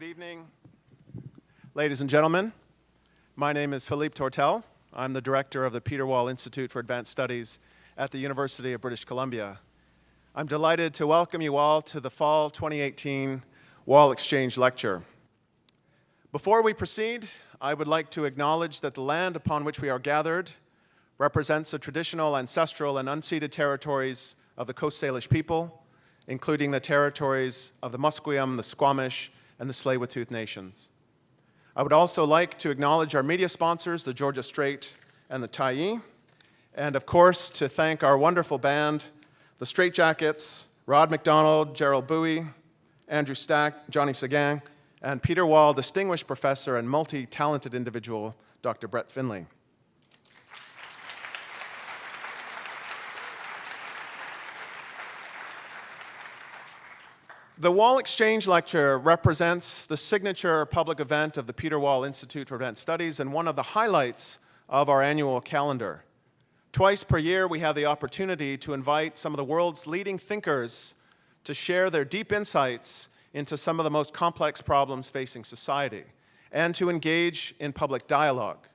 Good evening, ladies and gentlemen. My name is Philippe Tortel. I'm the director of the Peter Wall Institute for Advanced Studies at the University of British Columbia. I'm delighted to welcome you all to the Fall 2018 Wall Exchange Lecture. Before we proceed, I would like to acknowledge that the land upon which we are gathered represents the traditional, ancestral, and unceded territories of the Coast Salish people, including the territories of the Musqueam, the Squamish, and the Tsleil-Waututh Nations. I would also like to acknowledge our media sponsors, the Georgia Strait and the Tyee, and of course to thank our wonderful band, the Straitjackets, Rod McDonald, Gerald Bowie, Andrew Stack, Johnny Seguin, and Peter Wall Distinguished Professor and multi-talented individual, Dr. Brett Finley. The Wall Exchange Lecture represents the signature public event of the Peter Wall Institute for Advanced Studies and one of the highlights of our annual calendar. Twice per year, we have the opportunity to invite some of the world's leading thinkers to share their deep insights into some of the most complex problems facing society and to engage in public dialogue,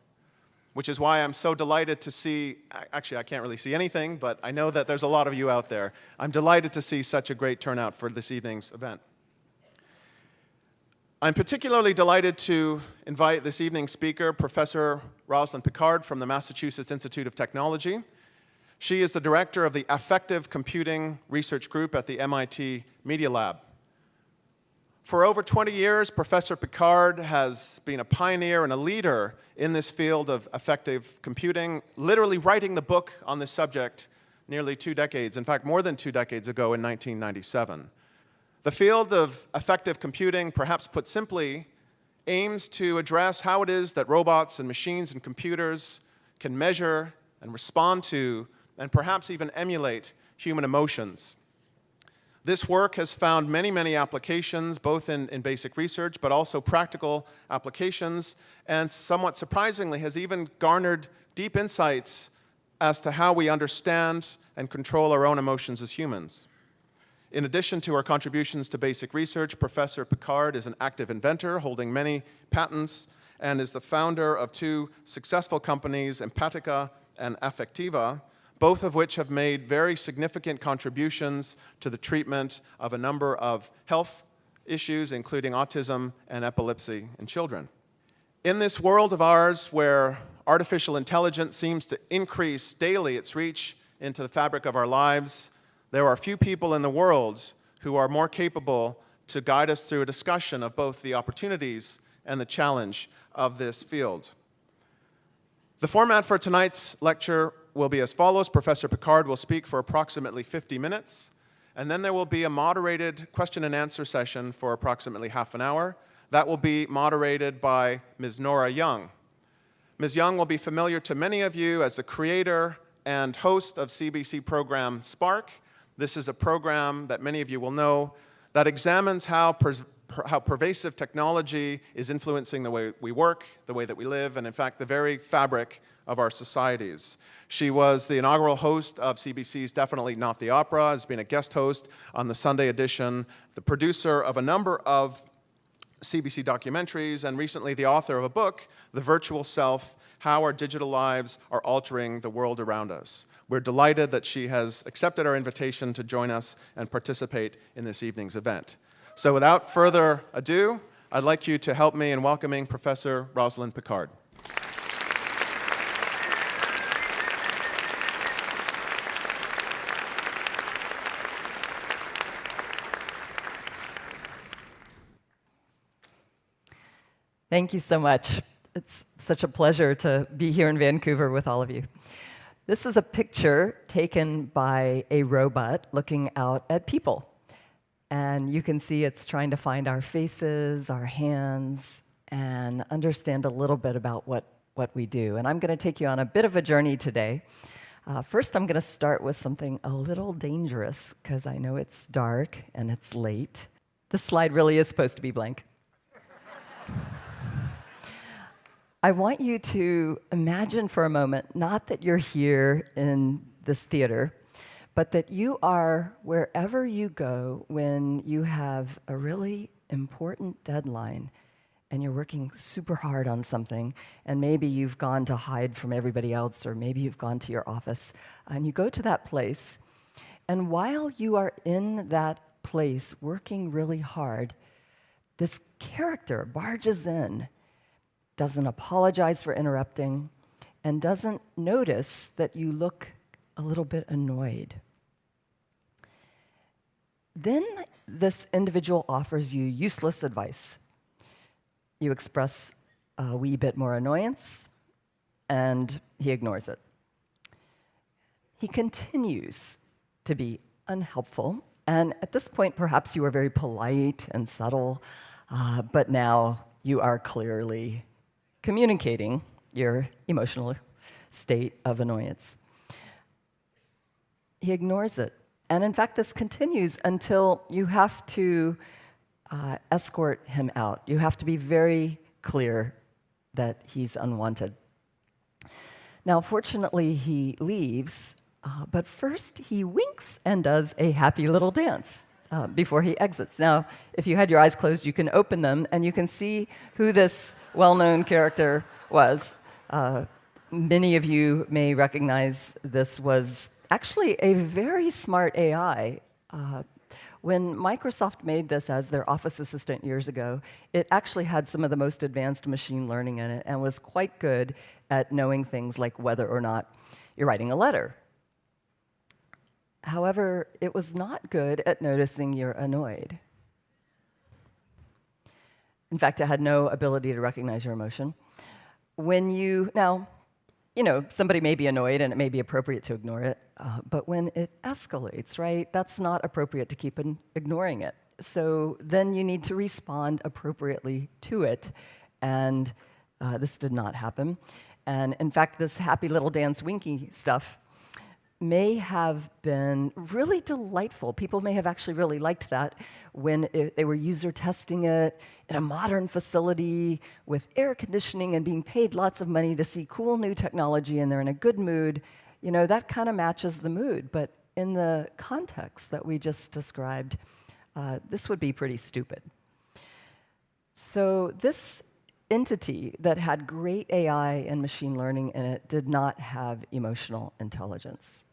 which is why I'm so delighted to see, actually I can't really see anything, but I know that there's a lot of you out there. I'm delighted to see such a great turnout for this evening's event. I'm particularly delighted to invite this evening's speaker, Professor Rosalind Picard from the Massachusetts Institute of Technology. She is the director of the Affective Computing Research Group at the MIT Media Lab. For over 20 years, Professor Picard has been a pioneer and a leader in this field of affective computing, literally writing the book on this subject nearly 2 decades, in fact, more than 2 decades ago in 1997. The field of affective computing, perhaps put simply, aims to address how it is that robots and machines and computers can measure and respond to, and perhaps even emulate, human emotions. This work has found many, many applications, both in basic research, but also practical applications, and somewhat surprisingly has even garnered deep insights as to how we understand and control our own emotions as humans. In addition to her contributions to basic research, Professor Picard is an active inventor, holding many patents, and is the founder of 2 successful companies, Empatica and Affectiva, both of which have made very significant contributions to the treatment of a number of health issues, including autism and epilepsy in children. In this world of ours, where artificial intelligence seems to increase daily its reach into the fabric of our lives, there are few people in the world who are more capable to guide us through a discussion of both the opportunities and the challenge of this field. The format for tonight's lecture will be as follows. Professor Picard will speak for approximately 50 minutes, and then there will be a moderated question and answer session for approximately half an hour. That will be moderated by Ms. Nora Young. Ms. Young will be familiar to many of you as the creator and host of CBC program Spark. This is a program that many of you will know that examines how pervasive technology is influencing the way we work, the way that we live, and in fact, the very fabric of our societies. She was the inaugural host of CBC's Definitely Not the Opera, has been a guest host on the Sunday edition, the producer of a number of CBC documentaries, and recently the author of a book, The Virtual Self: How Our Digital Lives Are Altering the World Around Us. We're delighted that she has accepted our invitation to join us and participate in this evening's event. So without further ado, I'd like you to help me in welcoming Professor Rosalind Picard. Thank you so much. It's such a pleasure to be here in Vancouver with all of you. This is a picture taken by a robot looking out at people. And you can see it's trying to find our faces, our hands, and understand a little bit about what we do. And I'm going to take you on a bit of a journey today. First, I'm going to start with something a little dangerous, because I know it's dark and it's late. This slide really is supposed to be blank. I want you to imagine for a moment, not that you're here in this theater, but that you are wherever you go when you have a really important deadline and you're working super hard on something, and maybe you've gone to hide from everybody else, or maybe you've gone to your office, and you go to that place, and while you are in that place working really hard, this character barges in, doesn't apologize for interrupting, and doesn't notice that you look a little bit annoyed. Then this individual offers you useless advice. You express a wee bit more annoyance, and he ignores it. He continues to be unhelpful, and at this point, perhaps you are very polite and subtle, but now you are clearly communicating your emotional state of annoyance. He ignores it, and in fact, this continues until you have to escort him out. You have to be very clear that he's unwanted. Now, fortunately, he leaves, but first he winks and does a happy little dance before he exits. Now, if you had your eyes closed, you can open them, and you can see who this well-known character was. Many of you may recognize this was actually a very smart AI. When Microsoft made this as their Office Assistant years ago, it actually had some of the most advanced machine learning in it and was quite good at knowing things like whether or not you're writing a letter. However, it was not good at noticing you're annoyed. In fact, it had no ability to recognize your emotion. Now, somebody may be annoyed and it may be appropriate to ignore it, but when it escalates, right, that's not appropriate to keep ignoring it. So then you need to respond appropriately to it, and this did not happen. And in fact, this happy little dance winky stuff may have been really delightful. People may have actually really liked that when they were user testing it in a modern facility with air conditioning and being paid lots of money to see cool new technology, and they're in a good mood. That kind of matches the mood. But in the context that we just described, this would be pretty stupid. So this entity that had great AI and machine learning in it did not have emotional intelligence.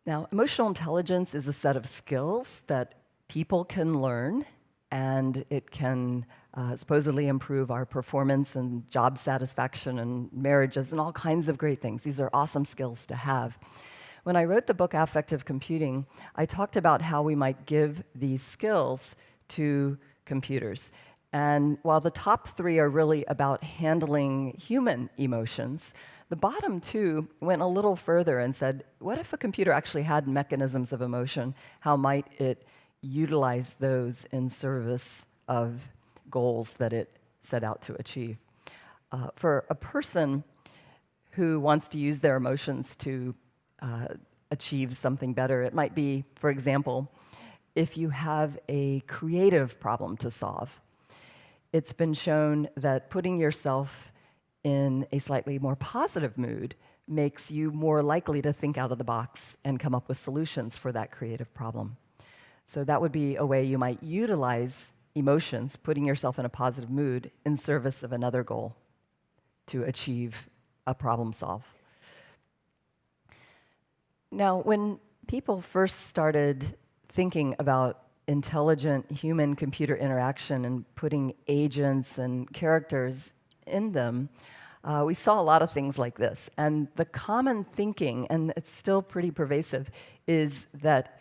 Now, emotional intelligence is a set of skills that people can learn, and it can supposedly improve our performance and job satisfaction and marriages and all kinds of great things. These are awesome skills to have. When I wrote the book Affective Computing, I talked about how we might give these skills to computers. And while the top three are really about handling human emotions, the bottom two went a little further and said, what if a computer actually had mechanisms of emotion? How might it utilize those in service of goals that it set out to achieve? For a person who wants to use their emotions to achieve something better, it might be, for example, if you have a creative problem to solve. It's been shown that putting yourself in a slightly more positive mood makes you more likely to think out of the box and come up with solutions for that creative problem. So that would be a way you might utilize emotions, putting yourself in a positive mood in service of another goal to achieve a problem solve. Now, when people first started thinking about intelligent human-computer interaction and putting agents and characters in them, we saw a lot of things like this. And the common thinking, and it's still pretty pervasive, is that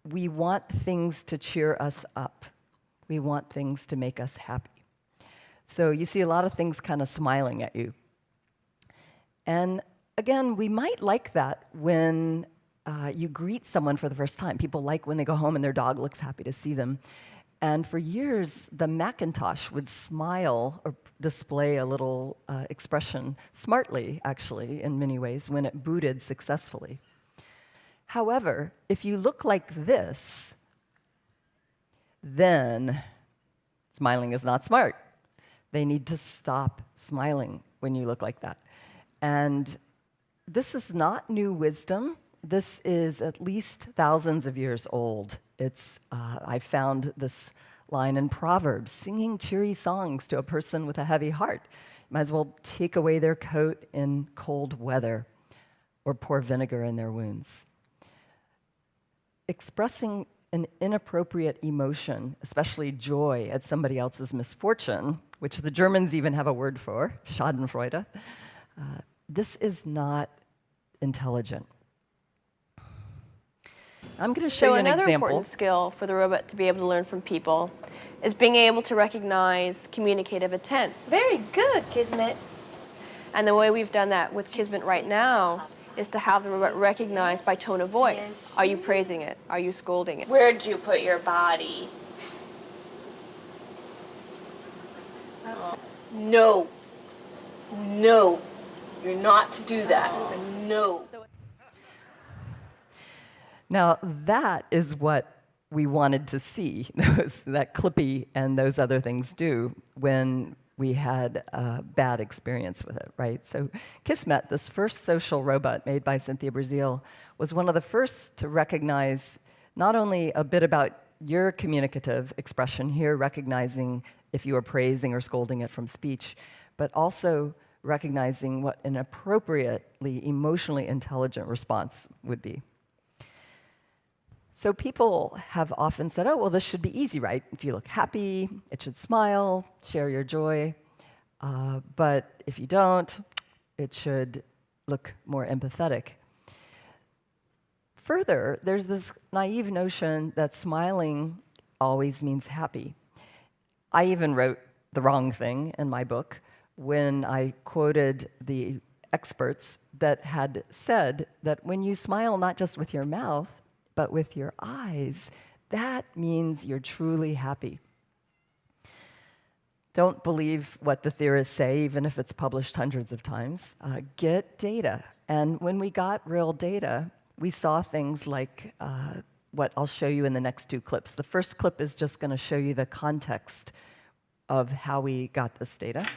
we want things to cheer us up. We want things to make us happy. So you see a lot of things kind of smiling at you. And again, we might like that when you greet someone for the first time. People like when they go home and their dog looks happy to see them. And for years, the Macintosh would smile or display a little expression, smartly, actually, in many ways, when it booted successfully. However, if you look like this, then smiling is not smart. They need to stop smiling when you look like that. And this is not new wisdom. this is at least thousands of years old. I found this line in Proverbs, singing cheery songs to a person with a heavy heart. Might as well take away their coat in cold weather or pour vinegar in their wounds. Expressing an inappropriate emotion, especially joy at somebody else's misfortune, which the Germans even have a word for, Schadenfreude, this is not intelligent. I'm going to show you an another example. important skill for the robot to be able to learn from people is being able to recognize communicative intent. Very good, Kismet. And the way we've done that with Kismet right now is to have the robot recognize by tone of voice. Yes. Are you praising it? Are you scolding it? Where'd you put your body? No. No. You're not to do that. No. Now, that is what we wanted to see, that Clippy and those other things do when we had a bad experience with it, right? So Kismet, this first social robot made by Cynthia Brazil, was one of the first to recognize not only a bit about your communicative expression here, recognizing if you are praising or scolding it from speech, but also recognizing what an appropriately emotionally intelligent response would be. So people have often said, oh, well, this should be easy, right? If you look happy, it should smile, share your joy. But if you don't, it should look more empathetic. Further, there's this naive notion that smiling always means happy. I even wrote the wrong thing in my book when I quoted the experts that had said that when you smile not just with your mouth, but with your eyes, that means you're truly happy. Don't believe what the theorists say, even if it's published hundreds of times. Get data. And when we got real data, we saw things like what I'll show you in the next two clips. The first clip is just going to show you the context of how we got this data.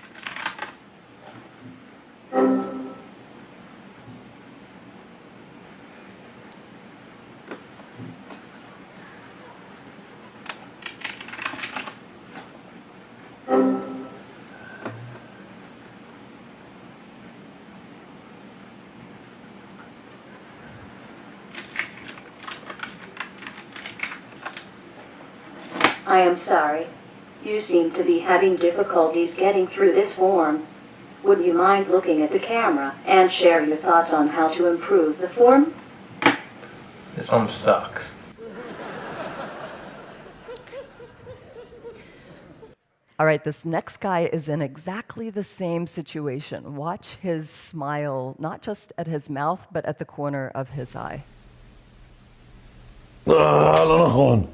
I am sorry. You seem to be having difficulties getting through this form. Would you mind looking at the camera and share your thoughts on how to improve the form? This one sucks. All right, this next guy is in exactly the same situation. Watch his smile, not just at his mouth, but at the corner of his eye. לא נכון.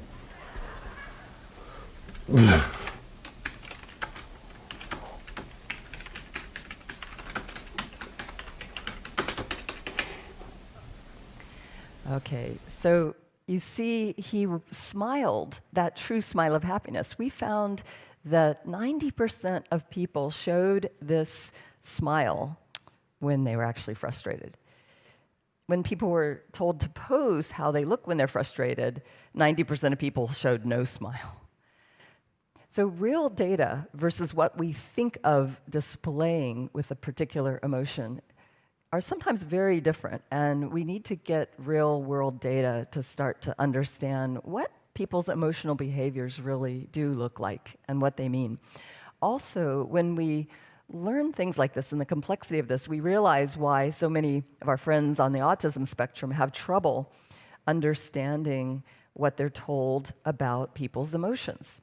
Okay, so you see he smiled, that true smile of happiness. We found that 90% of people showed this smile when they were actually frustrated. When people were told to pose how they look when they're frustrated, 90% of people showed no smile. So real data versus what we think of displaying with a particular emotion are sometimes very different, and we need to get real-world data to start to understand what people's emotional behaviors really do look like and what they mean. Also, when we learn things like this and the complexity of this, we realize why so many of our friends on the autism spectrum have trouble understanding what they're told about people's emotions.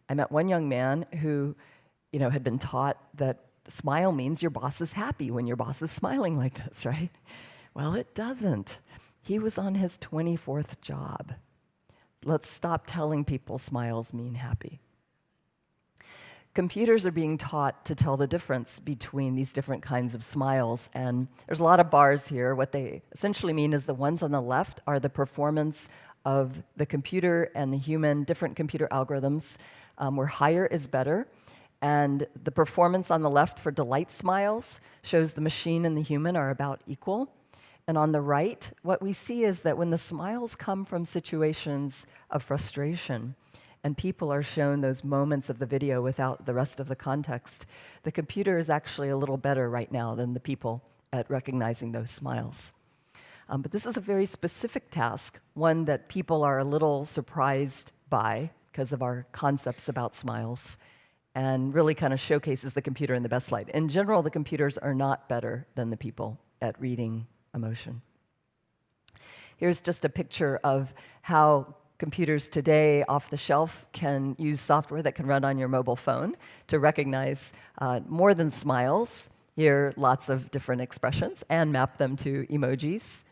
I met one young man who, had been taught that smile means your boss is happy when your boss is smiling like this, right? Well, it doesn't. He was on his 24th job. Let's stop telling people smiles mean happy. Computers are being taught to tell the difference between these different kinds of smiles, and there's a lot of bars here. What they essentially mean is the ones on the left are the performance of the computer and the human, different computer algorithms, where higher is better. And the performance on the left for delight smiles shows the machine and the human are about equal. And on the right, what we see is that when the smiles come from situations of frustration, and people are shown those moments of the video without the rest of the context, the computer is actually a little better right now than the people at recognizing those smiles. But this is a very specific task, one that people are a little surprised by because of our concepts about smiles, and really kind of showcases the computer in the best light. In general, the computers are not better than the people at reading emotion. Here's just a picture of how computers today off the shelf can use software that can run on your mobile phone to recognize more than smiles. Here, lots of different expressions, and map them to emojis.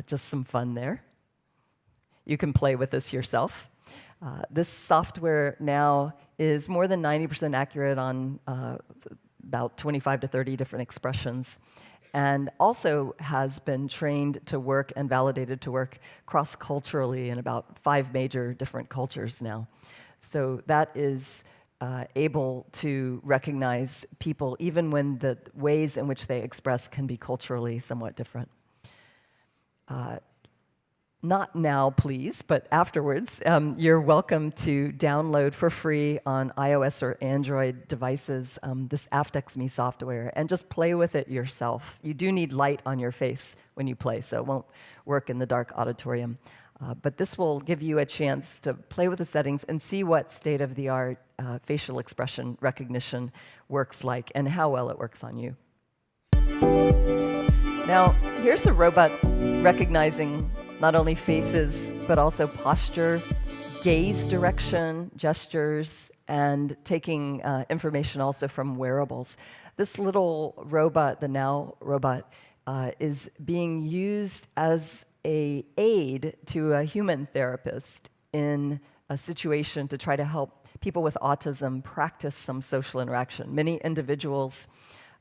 Just some fun there. You can play with this yourself. This software now is more than 90% accurate on about 25 to 30 different expressions, and also has been trained to work and validated to work cross-culturally in about 5 major different cultures now. So that is able to recognize people even when the ways in which they express can be culturally somewhat different. Not now, please, but afterwards, you're welcome to download for free on iOS or Android devices this AftXme software and just play with it yourself. You do need light on your face when you play, so it won't work in the dark auditorium. But this will give you a chance to play with the settings and see what state-of-the-art facial expression recognition works like and how well it works on you. Now, here's a robot recognizing not only faces, but also posture, gaze direction, gestures, and taking information also from wearables. This little robot, the Now robot, is being used as an aid to a human therapist in a situation to try to help people with autism practice some social interaction. Many individuals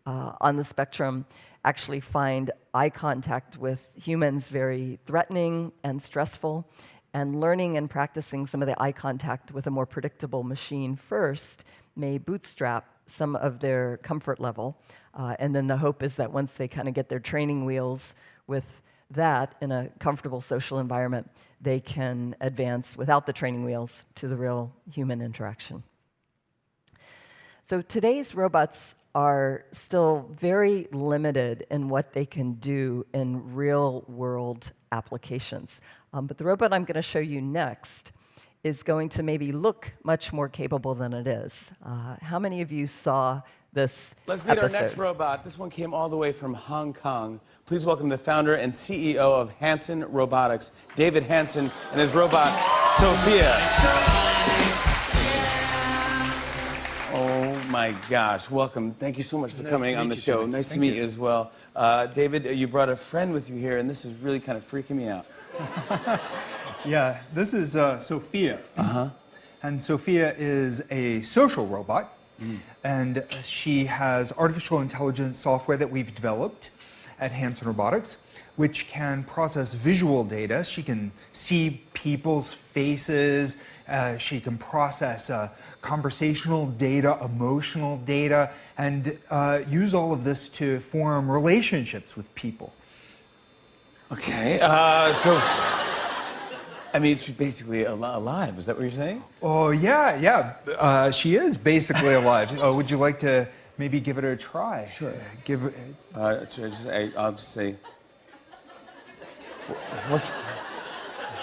on the spectrum actually find eye contact with humans very threatening and stressful, and learning and practicing some of the eye contact with a more predictable machine first may bootstrap some of their comfort level, and then the hope is that once they kind of get their training wheels with that in a comfortable social environment, they can advance without the training wheels to the real human interaction. So today's robots are still very limited in what they can do in real-world applications. But the robot I'm going to show you next is going to maybe look much more capable than it is. How many of you saw this Let's meet episode? our next robot. This one came all the way from Hong Kong. Please welcome the founder and CEO of Hanson Robotics, David Hanson, and his robot, Sophia. Oh my gosh, welcome. Thank you so much for coming on the show. Nice to meet you as well. David, you brought a friend with you here, and this is really kind of freaking me out. Yeah, this is Sophia. And Sophia is a social robot, and she has artificial intelligence software that we've developed at Hanson Robotics, which can process visual data. She can see people's faces. She can process conversational data, emotional data, and use all of this to form relationships with people. Okay, so, I mean, she's basically alive. Is that what you're saying? Oh, yeah. She is basically alive. Would you like to maybe give it a try? Sure. I'll I'll just say, this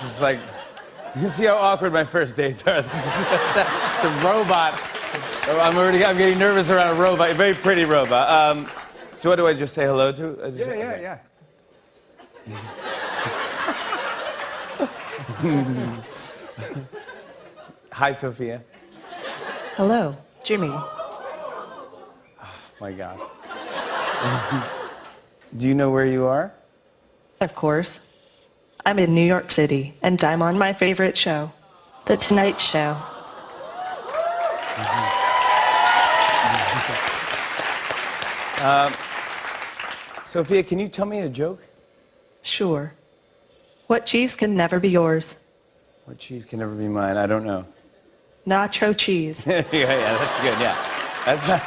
is like, you can see how awkward my first dates are. It's a robot. I'm getting nervous around a robot, a very pretty robot. What do I just say hello to? Yeah. Hi, Sophia. Hello, Jimmy. My God. Do you know where you are? Of course. I'm in New York City, and I'm on my favorite show, The Tonight Show. Sophia, can you tell me a joke? Sure. What cheese can never be yours? What cheese can never be mine? I don't know. Nacho cheese. yeah, that's good. Yeah, that's not.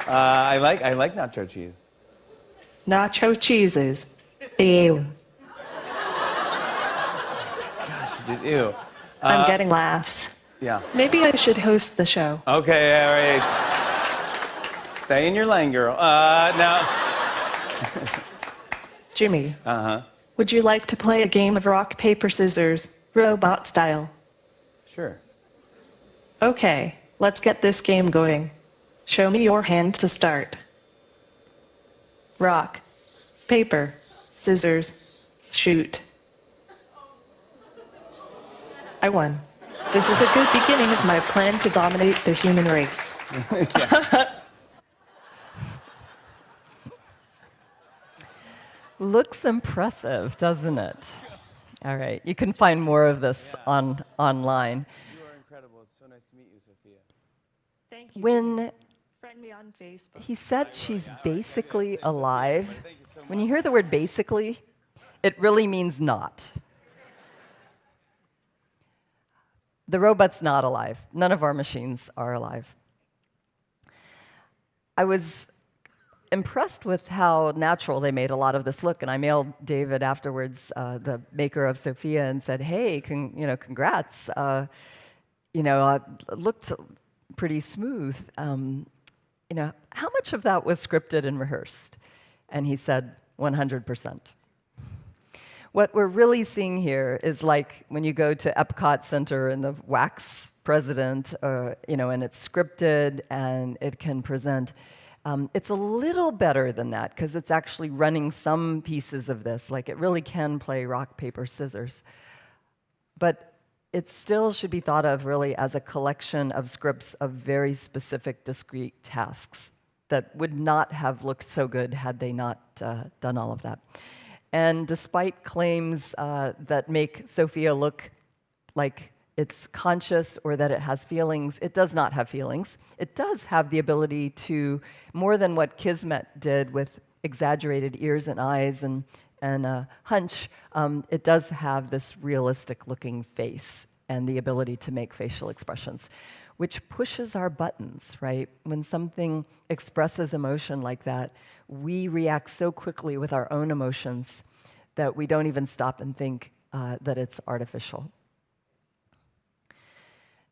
I like nacho cheese. nacho cheeses. Ew. Gosh, you did. Ew. I'm getting laughs. Yeah. Maybe I should host the show. Okay, all right. Stay in your lane, girl. Now. Jimmy, Uh-huh. would you like to play a game of rock, paper, scissors, robot style? Sure. Okay, let's get this game going. Show me your hand to start. Rock, paper, scissors, shoot. I won. This is a good beginning of my plan to dominate the human race. Looks impressive, doesn't it? All right, you can find more of this online. You are incredible. It's so nice to meet you, Sophia. Thank you. When Friend me on Facebook. he said she's basically alive, when you hear the word basically, it really means not. The robot's not alive. None of our machines are alive. I was impressed with how natural they made a lot of this look, and I mailed David afterwards, the maker of Sophia, and said, "Hey, congrats. It looked pretty smooth. How much of that was scripted and rehearsed?" And he said, 100%. What we're really seeing here is like when you go to Epcot Center and the wax president, and it's scripted and it can present. It's a little better than that because it's actually running some pieces of this. Like it really can play rock, paper, scissors. But it still should be thought of really as a collection of scripts of very specific, discrete tasks that would not have looked so good had they not done all of that. And despite claims that make Sophia look like it's conscious or that it has feelings, it does not have feelings. It does have the ability to, more than what Kismet did with exaggerated ears and eyes and hunch, it does have this realistic-looking face and the ability to make facial expressions, which pushes our buttons, right? When something expresses emotion like that, we react so quickly with our own emotions that we don't even stop and think that it's artificial.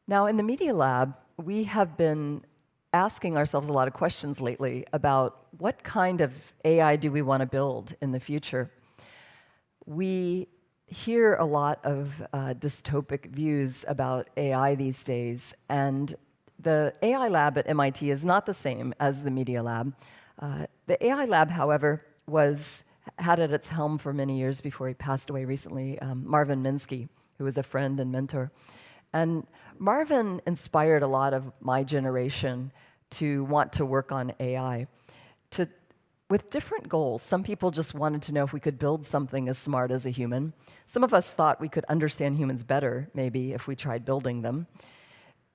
Now, in the Media Lab, we have been asking ourselves a lot of questions lately about what kind of AI do we want to build in the future. We hear a lot of dystopic views about AI these days, and the AI lab at MIT is not the same as the Media Lab. The AI lab, however, had at its helm for many years before he passed away recently, Marvin Minsky, who was a friend and mentor. And Marvin inspired a lot of my generation to want to work on AI with different goals. Some people just wanted to know if we could build something as smart as a human. Some of us thought we could understand humans better, maybe, if we tried building them.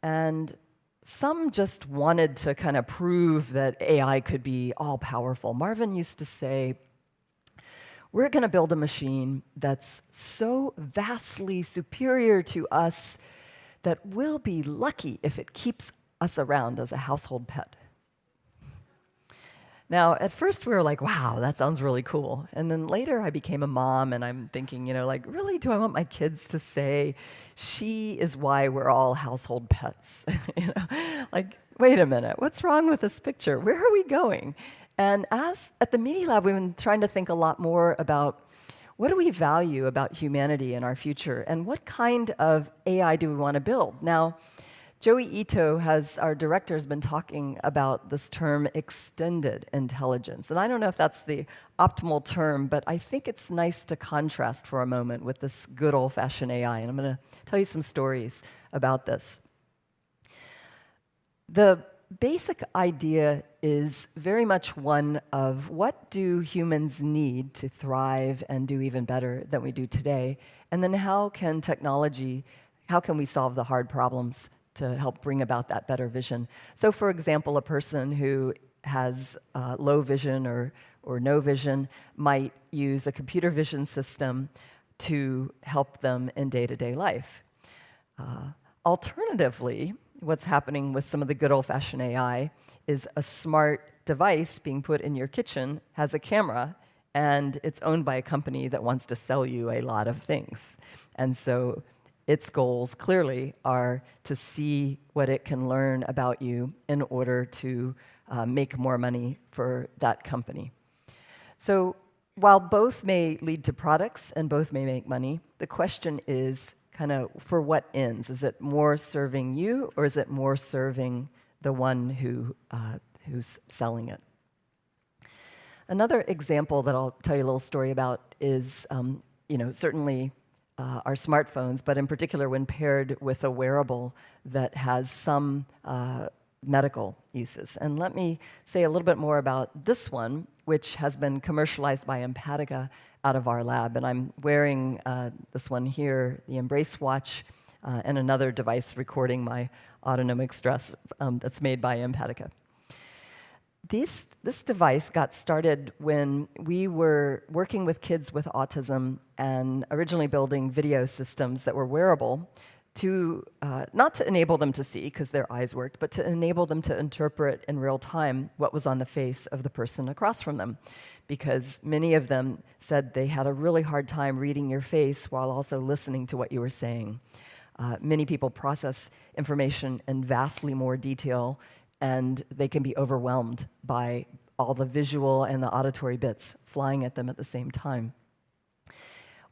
And some just wanted to kind of prove that AI could be all-powerful. Marvin used to say, "We're going to build a machine that's so vastly superior to us that we'll be lucky if it keeps us around as a household pet." Now, at first we were like, wow, that sounds really cool. And then later I became a mom and I'm thinking, really, do I want my kids to say, she is why we're all household pets? Wait a minute, what's wrong with this picture? Where are we going? And at the Media Lab, we've been trying to think a lot more about what do we value about humanity in our future, and what kind of AI do we want to build? Now, Joey Ito, our director, has been talking about this term extended intelligence. And I don't know if that's the optimal term, but I think it's nice to contrast for a moment with this good old-fashioned AI. And I'm going to tell you some stories about this. The basic idea is very much one of what do humans need to thrive and do even better than we do today? And then how can we solve the hard problems to help bring about that better vision? So for example, a person who has low vision or no vision might use a computer vision system to help them in day-to-day life. Alternatively, what's happening with some of the good old-fashioned AI is a smart device being put in your kitchen has a camera, and it's owned by a company that wants to sell you a lot of things. And so its goals clearly are to see what it can learn about you in order to make more money for that company. So while both may lead to products and both may make money, the question is kind of for what ends? Is it more serving you, or is it more serving the one who's selling it? Another example that I'll tell you a little story about is, certainly our smartphones, but in particular when paired with a wearable that has some medical uses. And let me say a little bit more about this one, which has been commercialized by Empatica out of our lab. And I'm wearing this one here, the Embrace watch, and another device recording my autonomic stress that's made by Empatica. This device got started when we were working with kids with autism and originally building video systems that were wearable to, not to enable them to see, because their eyes worked, but to enable them to interpret in real time what was on the face of the person across from them. Because many of them said they had a really hard time reading your face while also listening to what you were saying. Many people process information in vastly more detail, and they can be overwhelmed by all the visual and the auditory bits flying at them at the same time.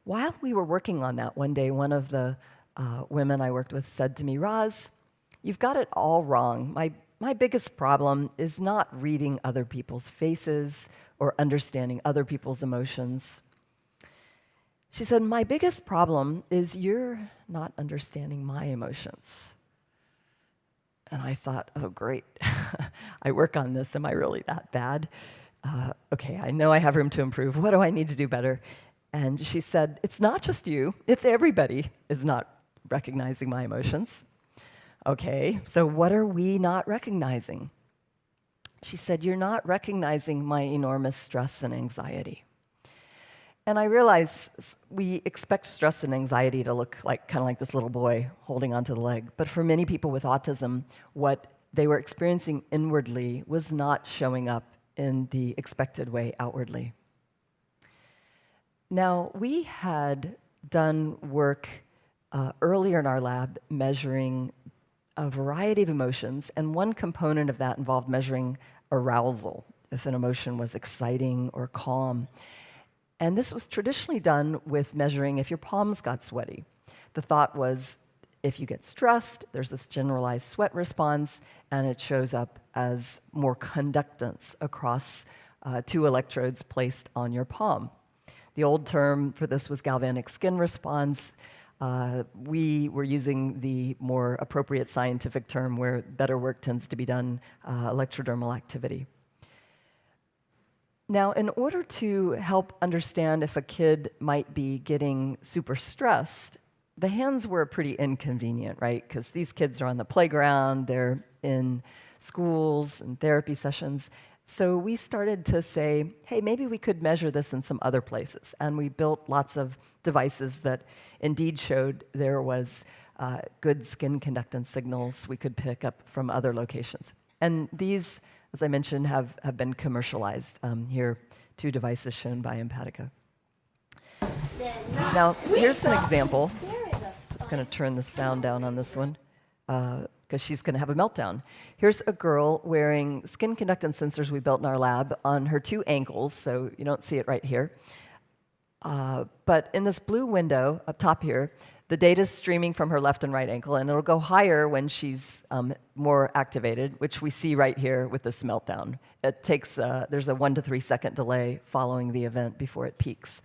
While we were working on that, one day, one of the women I worked with said to me, "Roz, you've got it all wrong. My biggest problem is not reading other people's faces or understanding other people's emotions." She said, "My biggest problem is you're not understanding my emotions." And I thought, oh, great. I work on this. Am I really that bad? Okay, I know I have room to improve. What do I need to do better? And she said, "It's not just you. It's everybody is not recognizing my emotions." Okay, so what are we not recognizing? She said, "You're not recognizing my enormous stress and anxiety." And I realize we expect stress and anxiety to look like kind of like this little boy holding onto the leg. But for many people with autism, what they were experiencing inwardly was not showing up in the expected way outwardly. Now, we had done work earlier in our lab measuring a variety of emotions, and one component of that involved measuring arousal, if an emotion was exciting or calm. And this was traditionally done with measuring if your palms got sweaty. The thought was, if you get stressed, there's this generalized sweat response, and it shows up as more conductance across 2 electrodes placed on your palm. The old term for this was galvanic skin response. We were using the more appropriate scientific term where better work tends to be done, electrodermal activity. Now, in order to help understand if a kid might be getting super stressed, the hands were pretty inconvenient, right? Because these kids are on the playground, they're in schools and therapy sessions. So we started to say, hey, maybe we could measure this in some other places. And we built lots of devices that indeed showed there was good skin conductance signals we could pick up from other locations. And these, as I mentioned, have been commercialized. Here, 2 devices shown by Empatica. Now, here's an example. Just going to turn the sound down on this one, because she's going to have a meltdown. Here's a girl wearing skin conductance sensors we built in our lab on her 2 ankles, so you don't see it right here. But in this blue window up top here, the data is streaming from her left and right ankle, and it'll go higher when she's more activated, which we see right here with this meltdown. It takes, there's a 1 to 3 second delay following the event before it peaks.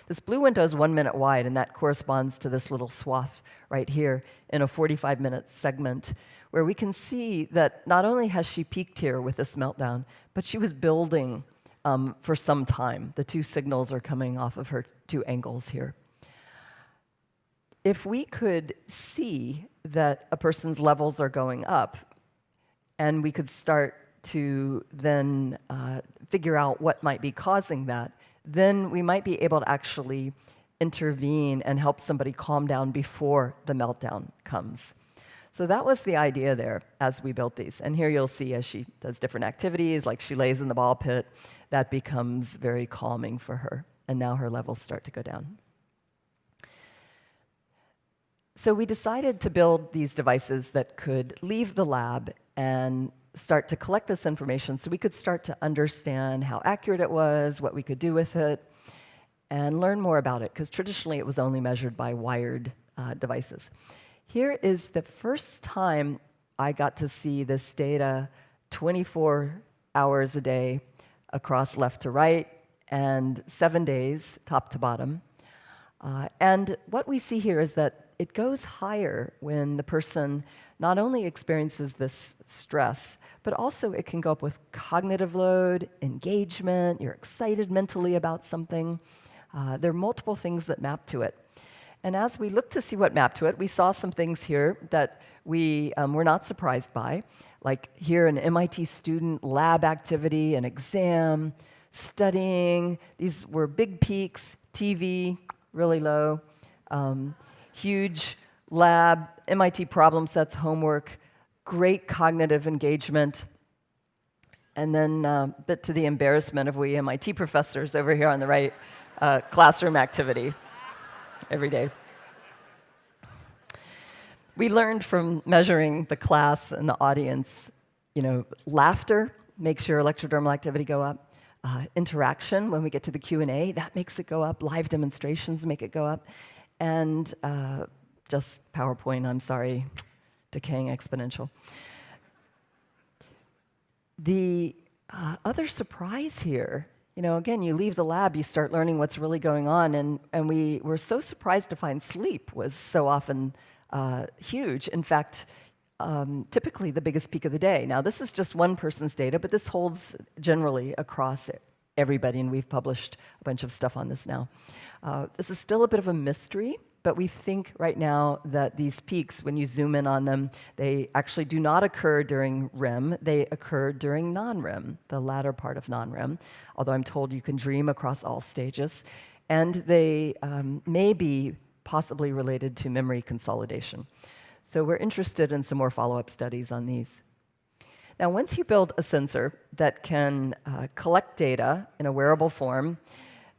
This blue window is 1 minute wide, and that corresponds to this little swath right here in a 45-minute segment, where we can see that not only has she peaked here with this meltdown, but she was building for some time. The 2 signals are coming off of her 2 angles here. If we could see that a person's levels are going up, and we could start to then figure out what might be causing that, then we might be able to actually intervene and help somebody calm down before the meltdown comes. So that was the idea there as we built these. And here you'll see as she does different activities, like she lays in the ball pit, that becomes very calming for her. And now her levels start to go down. So we decided to build these devices that could leave the lab and start to collect this information so we could start to understand how accurate it was, what we could do with it, and learn more about it, because traditionally it was only measured by wired devices. Here is the first time I got to see this data 24 hours a day across left to right and 7 days top to bottom. And what we see here is that it goes higher when the person not only experiences this stress, but also it can go up with cognitive load, engagement, you're excited mentally about something. There are multiple things that map to it. And as we looked to see what mapped to it, we saw some things here that we were not surprised by, like here an MIT student lab activity, an exam, studying. These were big peaks, TV, really low, huge lab, MIT problem sets, homework, great cognitive engagement, and then a bit to the embarrassment of we MIT professors over here on the right, classroom activity every day. We learned from measuring the class and the audience, laughter makes your electrodermal activity go up. Interaction, when we get to the Q&A, that makes it go up. Live demonstrations make it go up. And just PowerPoint, I'm sorry, decaying exponential. The other surprise here, again, you leave the lab, you start learning what's really going on, and we were so surprised to find sleep was so often huge. In fact, typically the biggest peak of the day. Now, this is just one person's data, but this holds generally across everybody, and we've published a bunch of stuff on this now. This is still a bit of a mystery, but we think right now that these peaks, when you zoom in on them, they actually do not occur during REM. They occur during non-REM, the latter part of non-REM, although I'm told you can dream across all stages. And they may be possibly related to memory consolidation. So we're interested in some more follow-up studies on these. Now, once you build a sensor that can collect data in a wearable form,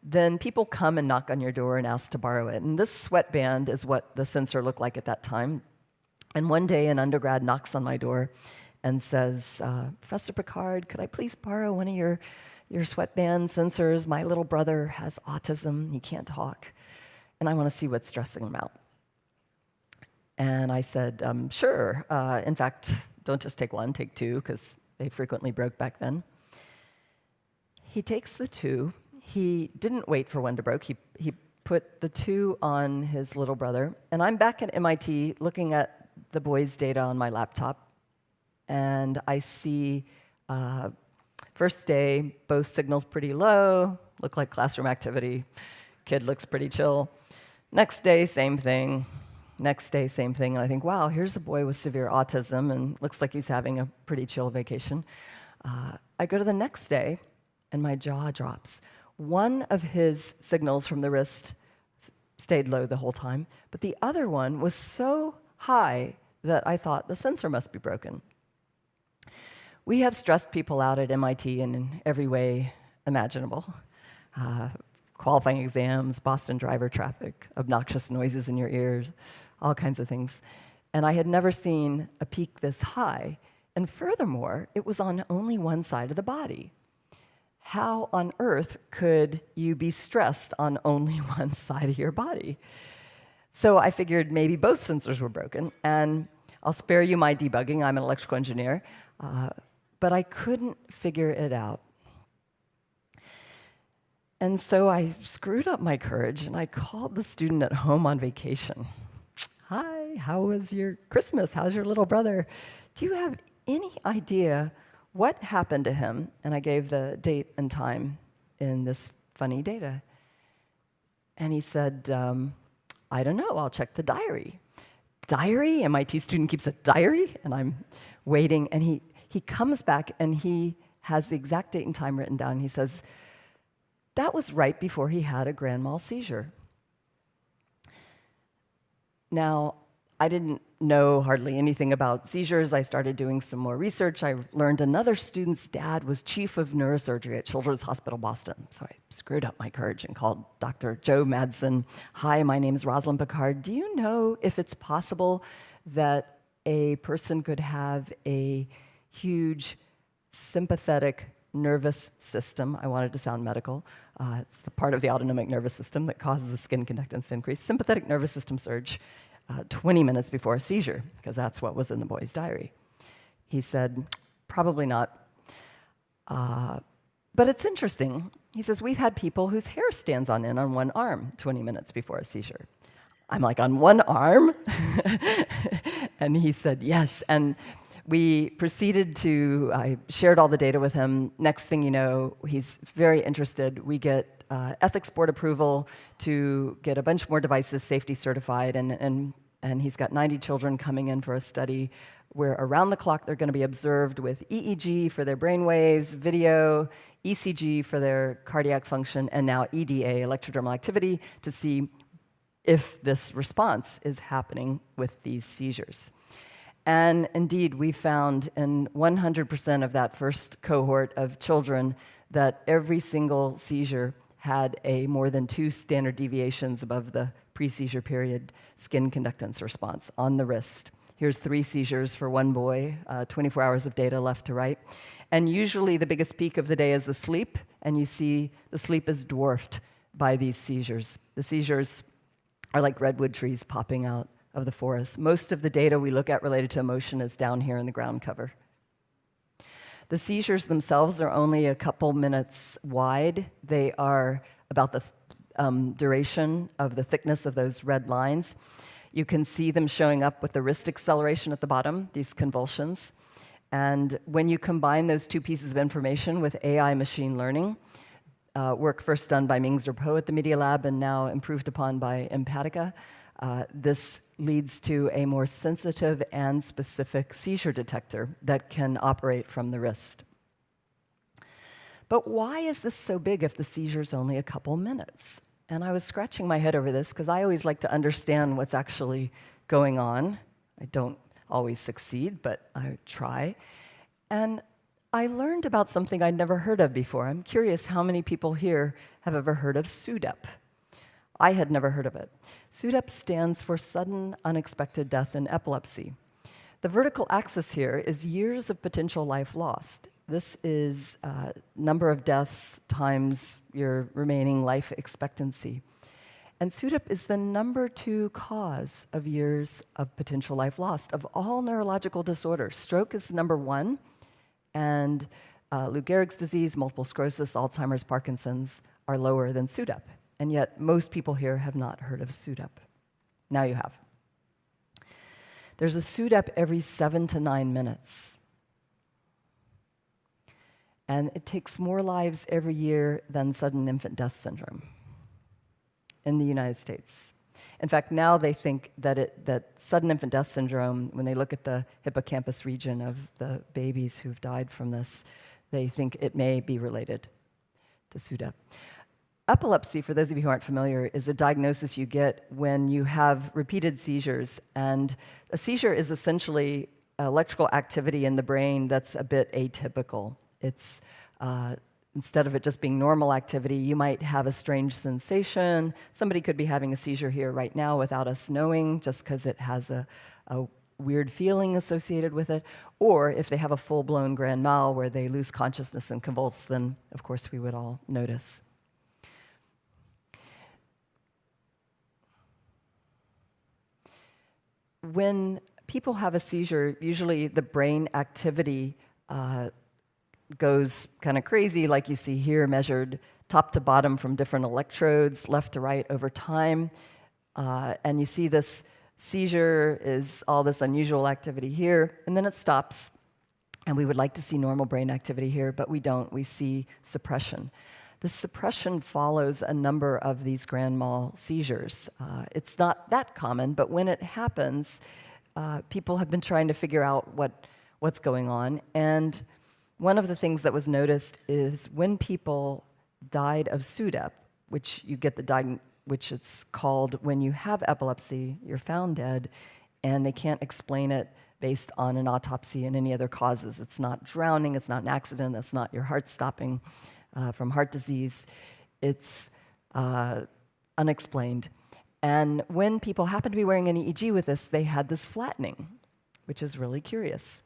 then people come and knock on your door and ask to borrow it. And this sweatband is what the sensor looked like at that time. And one day, an undergrad knocks on my door and says, Professor Picard, could I please borrow one of your sweatband sensors? My little brother has autism, he can't talk, and I want to see what's stressing him out. And I said, sure. In fact, don't just take one, take two, because they frequently broke back then. He takes the two. He didn't wait for one to break. He put the two on his little brother. And I'm back at MIT looking at the boy's data on my laptop. And I see first day, both signals pretty low, look like classroom activity. Kid looks pretty chill. Next day, same thing. Next day, same thing. And I think, wow, here's a boy with severe autism and looks like he's having a pretty chill vacation. I go to the next day, and my jaw drops. One of his signals from the wrist stayed low the whole time, but the other one was so high that I thought the sensor must be broken. We have stressed people out at MIT in every way imaginable. Qualifying exams, Boston driver traffic, obnoxious noises in your ears, all kinds of things. And I had never seen a peak this high. And furthermore, it was on only one side of the body. How on earth could you be stressed on only one side of your body? So I figured maybe both sensors were broken, and I'll spare you my debugging. I'm an electrical engineer, but I couldn't figure it out. And so I screwed up my courage, and I called the student at home on vacation. Hi, how was your Christmas? How's your little brother? Do you have any idea what happened to him? And I gave the date and time in this funny data. And he said, I don't know, I'll check the diary. Diary? MIT student keeps a diary? And I'm waiting, and he comes back, and he has the exact date and time written down. He says, that was right before he had a grand mal seizure. Now, I didn't know hardly anything about seizures. I started doing some more research. I learned another student's dad was chief of neurosurgery at Children's Hospital Boston. So I screwed up my courage and called Dr. Joe Madsen. Hi, my name is Rosalind Picard. Do you know if it's possible that a person could have a huge sympathetic nervous system? I wanted to sound medical. It's the part of the autonomic nervous system that causes the skin conductance to increase. Sympathetic nervous system surge 20 minutes before a seizure, because that's what was in the boy's diary. He said, probably not. But it's interesting. He says, we've had people whose hair stands on end on one arm 20 minutes before a seizure. I'm like, on one arm? And he said, yes. And we proceeded to, I shared all the data with him. Next thing you know, he's very interested. We get ethics board approval to get a bunch more devices safety certified, and he's got 90 children coming in for a study where around the clock they're going to be observed with EEG for their brain waves, video, ECG for their cardiac function, and now EDA, electrodermal activity, to see if this response is happening with these seizures. And indeed, we found in 100% of that first cohort of children that every single seizure had a more than 2 standard deviations above the pre-seizure period skin conductance response on the wrist. Here's 3 seizures for one boy, 24 hours of data left to right. And usually the biggest peak of the day is the sleep, and you see the sleep is dwarfed by these seizures. The seizures are like redwood trees popping out of the forest. Most of the data we look at related to emotion is down here in the ground cover. The seizures themselves are only a couple minutes wide. They are about the duration of the thickness of those red lines. You can see them showing up with the wrist acceleration at the bottom, these convulsions. And when you combine those 2 pieces of information with AI machine learning, work first done by Ming Zerpo at the Media Lab and now improved upon by Empatica, this leads to a more sensitive and specific seizure detector that can operate from the wrist. But why is this so big if the seizure's only a couple minutes? And I was scratching my head over this because I always like to understand what's actually going on. I don't always succeed, but I try. And I learned about something I'd never heard of before. I'm curious how many people here have ever heard of SUDEP. I had never heard of it. SUDEP stands for Sudden Unexpected Death in Epilepsy. The vertical axis here is years of potential life lost. This is number of deaths times your remaining life expectancy. And SUDEP is the number 2 cause of years of potential life lost of all neurological disorders. Stroke is number 1, and Lou Gehrig's disease, multiple sclerosis, Alzheimer's, Parkinson's are lower than SUDEP. And yet, most people here have not heard of SUDEP. Now you have. There's a SUDEP every 7 to 9 minutes. And it takes more lives every year than sudden infant death syndrome in the United States. In fact, now they think that sudden infant death syndrome, when they look at the hippocampus region of the babies who've died from this, they think it may be related to SUDEP. Epilepsy, for those of you who aren't familiar, is a diagnosis you get when you have repeated seizures. And a seizure is essentially electrical activity in the brain that's a bit atypical. It's instead of it just being normal activity, you might have a strange sensation. Somebody could be having a seizure here right now without us knowing, just because it has a weird feeling associated with it. Or if they have a full-blown grand mal where they lose consciousness and convulse, then of course we would all notice. When people have a seizure, usually the brain activity goes kind of crazy, like you see here, measured top to bottom from different electrodes, left to right over time. And you see this seizure is all this unusual activity here, and then it stops. And we would like to see normal brain activity here, but we don't. We see suppression. The suppression follows a number of these grand mal seizures. It's not that common, but when it happens, people have been trying to figure out what's going on. And one of the things that was noticed is when people died of SUDEP, which you get which it's called when you have epilepsy, you're found dead, and they can't explain it based on an autopsy and any other causes. It's not drowning, it's not an accident, it's not your heart stopping from heart disease. It's unexplained. And when people happened to be wearing an EEG with this, they had this flattening, which is really curious.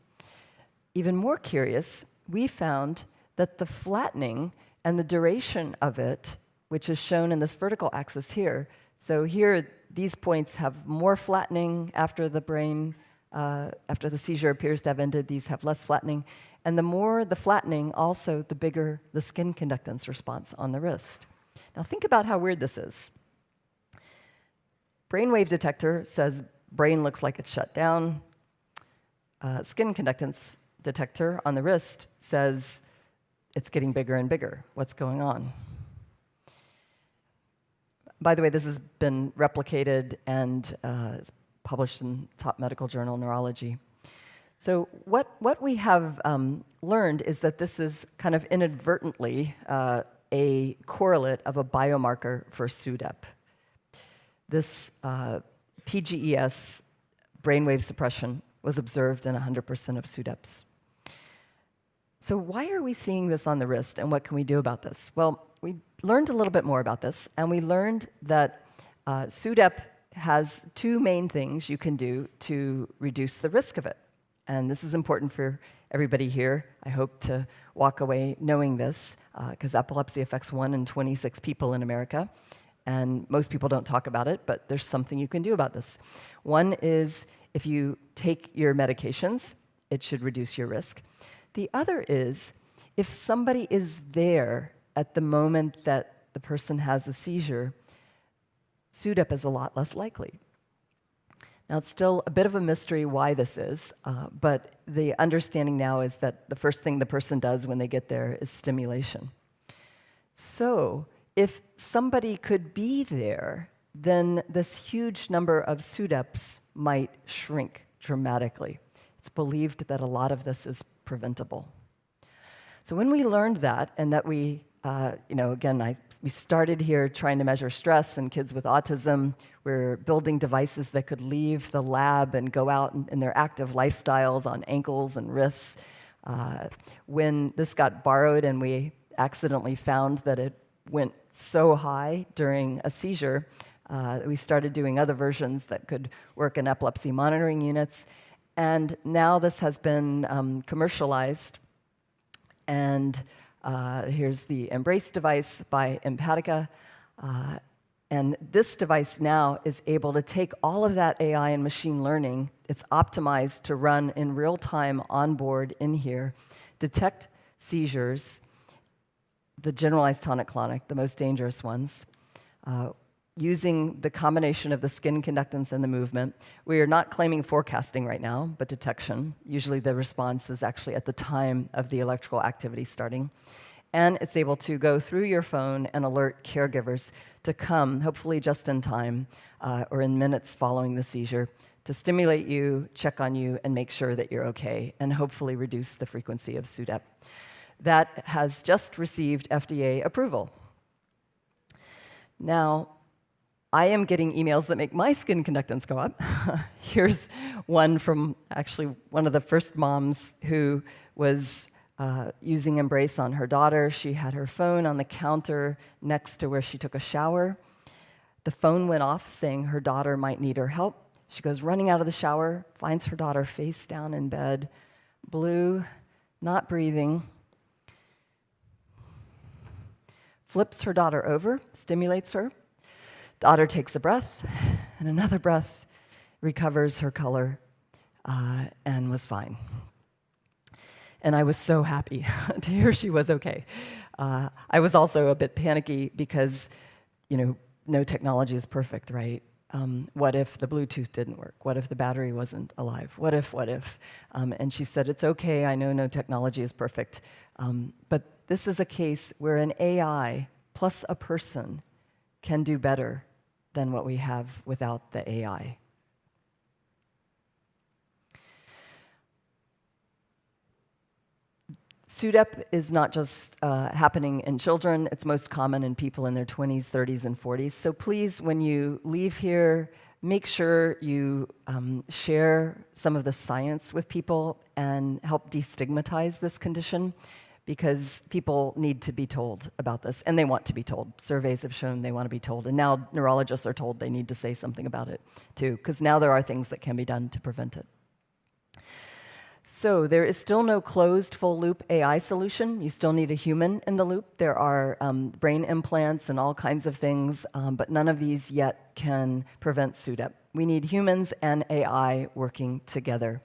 Even more curious, we found that the flattening and the duration of it, which is shown in this vertical axis here, so here these points have more flattening after the brain, after the seizure appears to have ended, these have less flattening. And the more the flattening, also the bigger the skin conductance response on the wrist. Now think about how weird this is. Brainwave detector says brain looks like it's shut down. Skin conductance detector on the wrist says it's getting bigger and bigger. What's going on? By the way, this has been replicated and is published in top medical journal, Neurology. So what we have learned is that this is kind of inadvertently a correlate of a biomarker for SUDEP. This PGES brainwave suppression was observed in 100% of SUDEPs. So why are we seeing this on the wrist, and what can we do about this? Well, we learned a little bit more about this, and we learned that SUDEP has two main things you can do to reduce the risk of it. And this is important for everybody here. I hope to walk away knowing this, because epilepsy affects 1 in 26 people in America, and most people don't talk about it, but there's something you can do about this. One is if you take your medications, it should reduce your risk. The other is if somebody is there at the moment that the person has the seizure, SUDEP is a lot less likely. Now, it's still a bit of a mystery why this is, but the understanding now is that the first thing the person does when they get there is stimulation. So, if somebody could be there, then this huge number of SUDEPs might shrink dramatically. It's believed that a lot of this is preventable. So when we learned that, and that we, we started here trying to measure stress in kids with autism. We're building devices that could leave the lab and go out in their active lifestyles on ankles and wrists. When this got borrowed and we accidentally found that it went so high during a seizure, we started doing other versions that could work in epilepsy monitoring units. And now this has been commercialized. And here's the Embrace device by Empatica. And this device now is able to take all of that AI and machine learning. It's optimized to run in real time on board in here, detect seizures, the generalized tonic-clonic, the most dangerous ones, using the combination of the skin conductance and the movement. We are not claiming forecasting right now, but detection. Usually the response is actually at the time of the electrical activity starting. And it's able to go through your phone and alert caregivers to come, hopefully just in time, or in minutes following the seizure, to stimulate you, check on you, and make sure that you're okay, and hopefully reduce the frequency of SUDEP. That has just received FDA approval. Now, I am getting emails that make my skin conductance go up. Here's one from actually one of the first moms who was using Embrace on her daughter. She had her phone on the counter next to where she took a shower. The phone went off saying her daughter might need her help. She goes running out of the shower, finds her daughter face down in bed, blue, not breathing, flips her daughter over, stimulates her. Daughter takes a breath, and another breath, recovers her color, and was fine. And I was so happy to hear she was okay. I was also a bit panicky because, no technology is perfect, right? What if the Bluetooth didn't work? What if the battery wasn't alive? What if? And she said, it's okay, I know no technology is perfect. But this is a case where an AI plus a person can do better than what we have without the AI. SUDEP is not just happening in children, it's most common in people in their 20s, 30s, and 40s. So please, when you leave here, make sure you share some of the science with people and help destigmatize this condition, because people need to be told about this, and they want to be told. Surveys have shown they want to be told, and now neurologists are told they need to say something about it too, because now there are things that can be done to prevent it. So there is still no closed full-loop AI solution. You still need a human in the loop. There are brain implants and all kinds of things, but none of these yet can prevent SUDEP. We need humans and AI working together.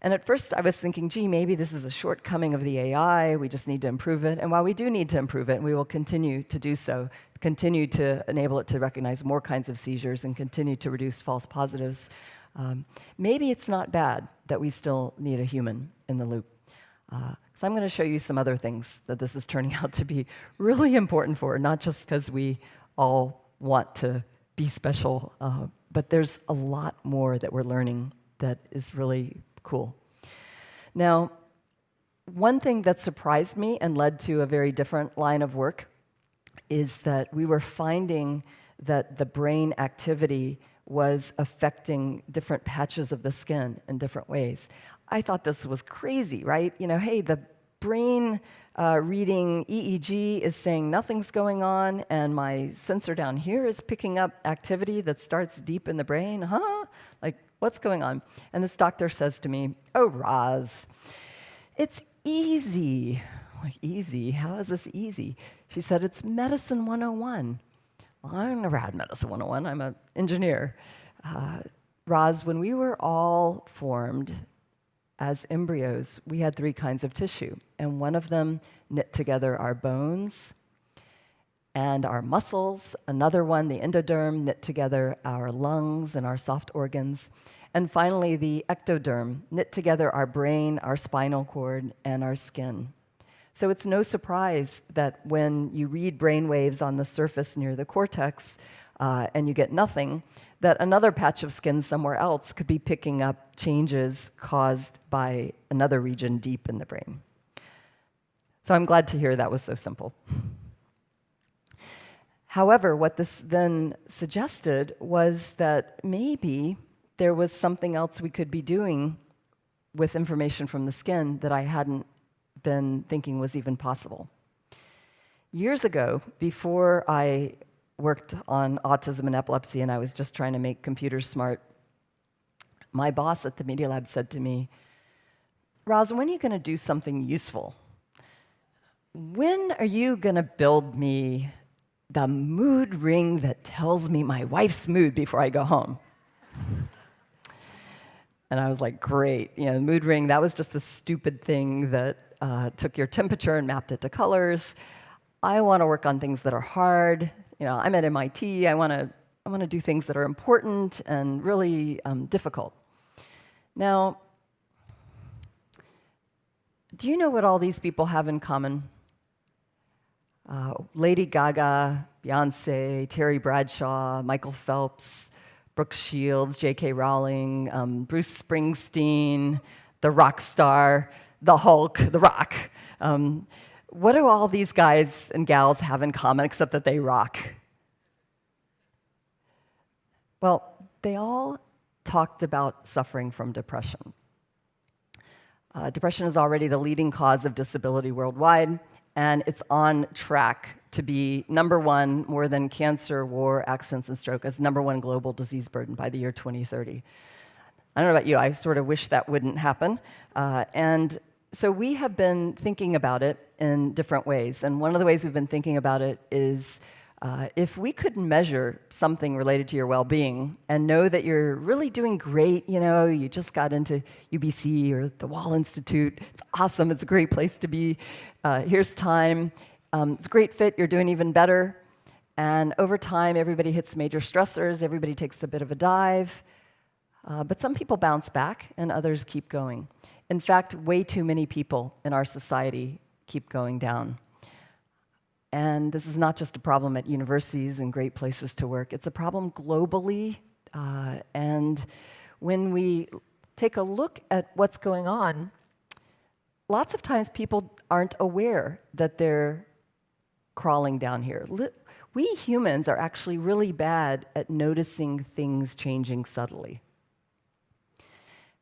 And at first I was thinking, gee, maybe this is a shortcoming of the AI, we just need to improve it. And while we do need to improve it, and we will continue to do so, continue to enable it to recognize more kinds of seizures and continue to reduce false positives, maybe it's not bad that we still need a human in the loop. So I'm going to show you some other things that this is turning out to be really important for, not just because we all want to be special, but there's a lot more that we're learning that is really cool. Now, one thing that surprised me and led to a very different line of work is that we were finding that the brain activity was affecting different patches of the skin in different ways. I thought this was crazy, right? You know, hey, the brain reading EEG is saying nothing's going on, and my sensor down here is picking up activity that starts deep in the brain, huh? Like, what's going on? And this doctor says to me, oh, Roz, it's easy. Like, easy? How is this easy? She said, it's medicine 101. Well, I've never had medicine 101. I'm an engineer. Roz, when we were all formed as embryos, we had 3 kinds of tissue, and one of them knit together our bones and our muscles. Another one, the endoderm, knit together our lungs and our soft organs. And finally, the ectoderm, knit together our brain, our spinal cord, and our skin. So it's no surprise that when you read brain waves on the surface near the cortex and you get nothing, that another patch of skin somewhere else could be picking up changes caused by another region deep in the brain. So I'm glad to hear that was so simple. However, what this then suggested was that maybe there was something else we could be doing with information from the skin that I hadn't been thinking was even possible. Years ago, before I worked on autism and epilepsy and I was just trying to make computers smart, my boss at the Media Lab said to me, Roz, when are you going to do something useful? When are you going to build me the mood ring that tells me my wife's mood before I go home? And I was like, great. You know, the mood ring, that was just a stupid thing that took your temperature and mapped it to colors. I want to work on things that are hard. You know, I'm at MIT. I want to do things that are important and really difficult. Now, do you know what all these people have in common? Lady Gaga, Beyonce, Terry Bradshaw, Michael Phelps, Brooke Shields, J.K. Rowling, Bruce Springsteen, the rock star, the Hulk, the Rock. What do all these guys and gals have in common except that they rock? Well, they all talked about suffering from depression. Depression is already the leading cause of disability worldwide, and it's on track to be #1, more than cancer, war, accidents, and stroke, as #1 global disease burden by the year 2030. I don't know about you, I sort of wish that wouldn't happen. And so we have been thinking about it in different ways. And one of the ways we've been thinking about it is if we could measure something related to your well-being and know that you're really doing great, you know, you just got into UBC or the Wall Institute, it's awesome, it's a great place to be, here's time, it's a great fit, you're doing even better. And over time, everybody hits major stressors, everybody takes a bit of a dive, but some people bounce back and others keep going. In fact, way too many people in our society keep going down. And this is not just a problem at universities and great places to work, it's a problem globally. And when we take a look at what's going on, lots of times people aren't aware that they're crawling down here. We humans are actually really bad at noticing things changing subtly.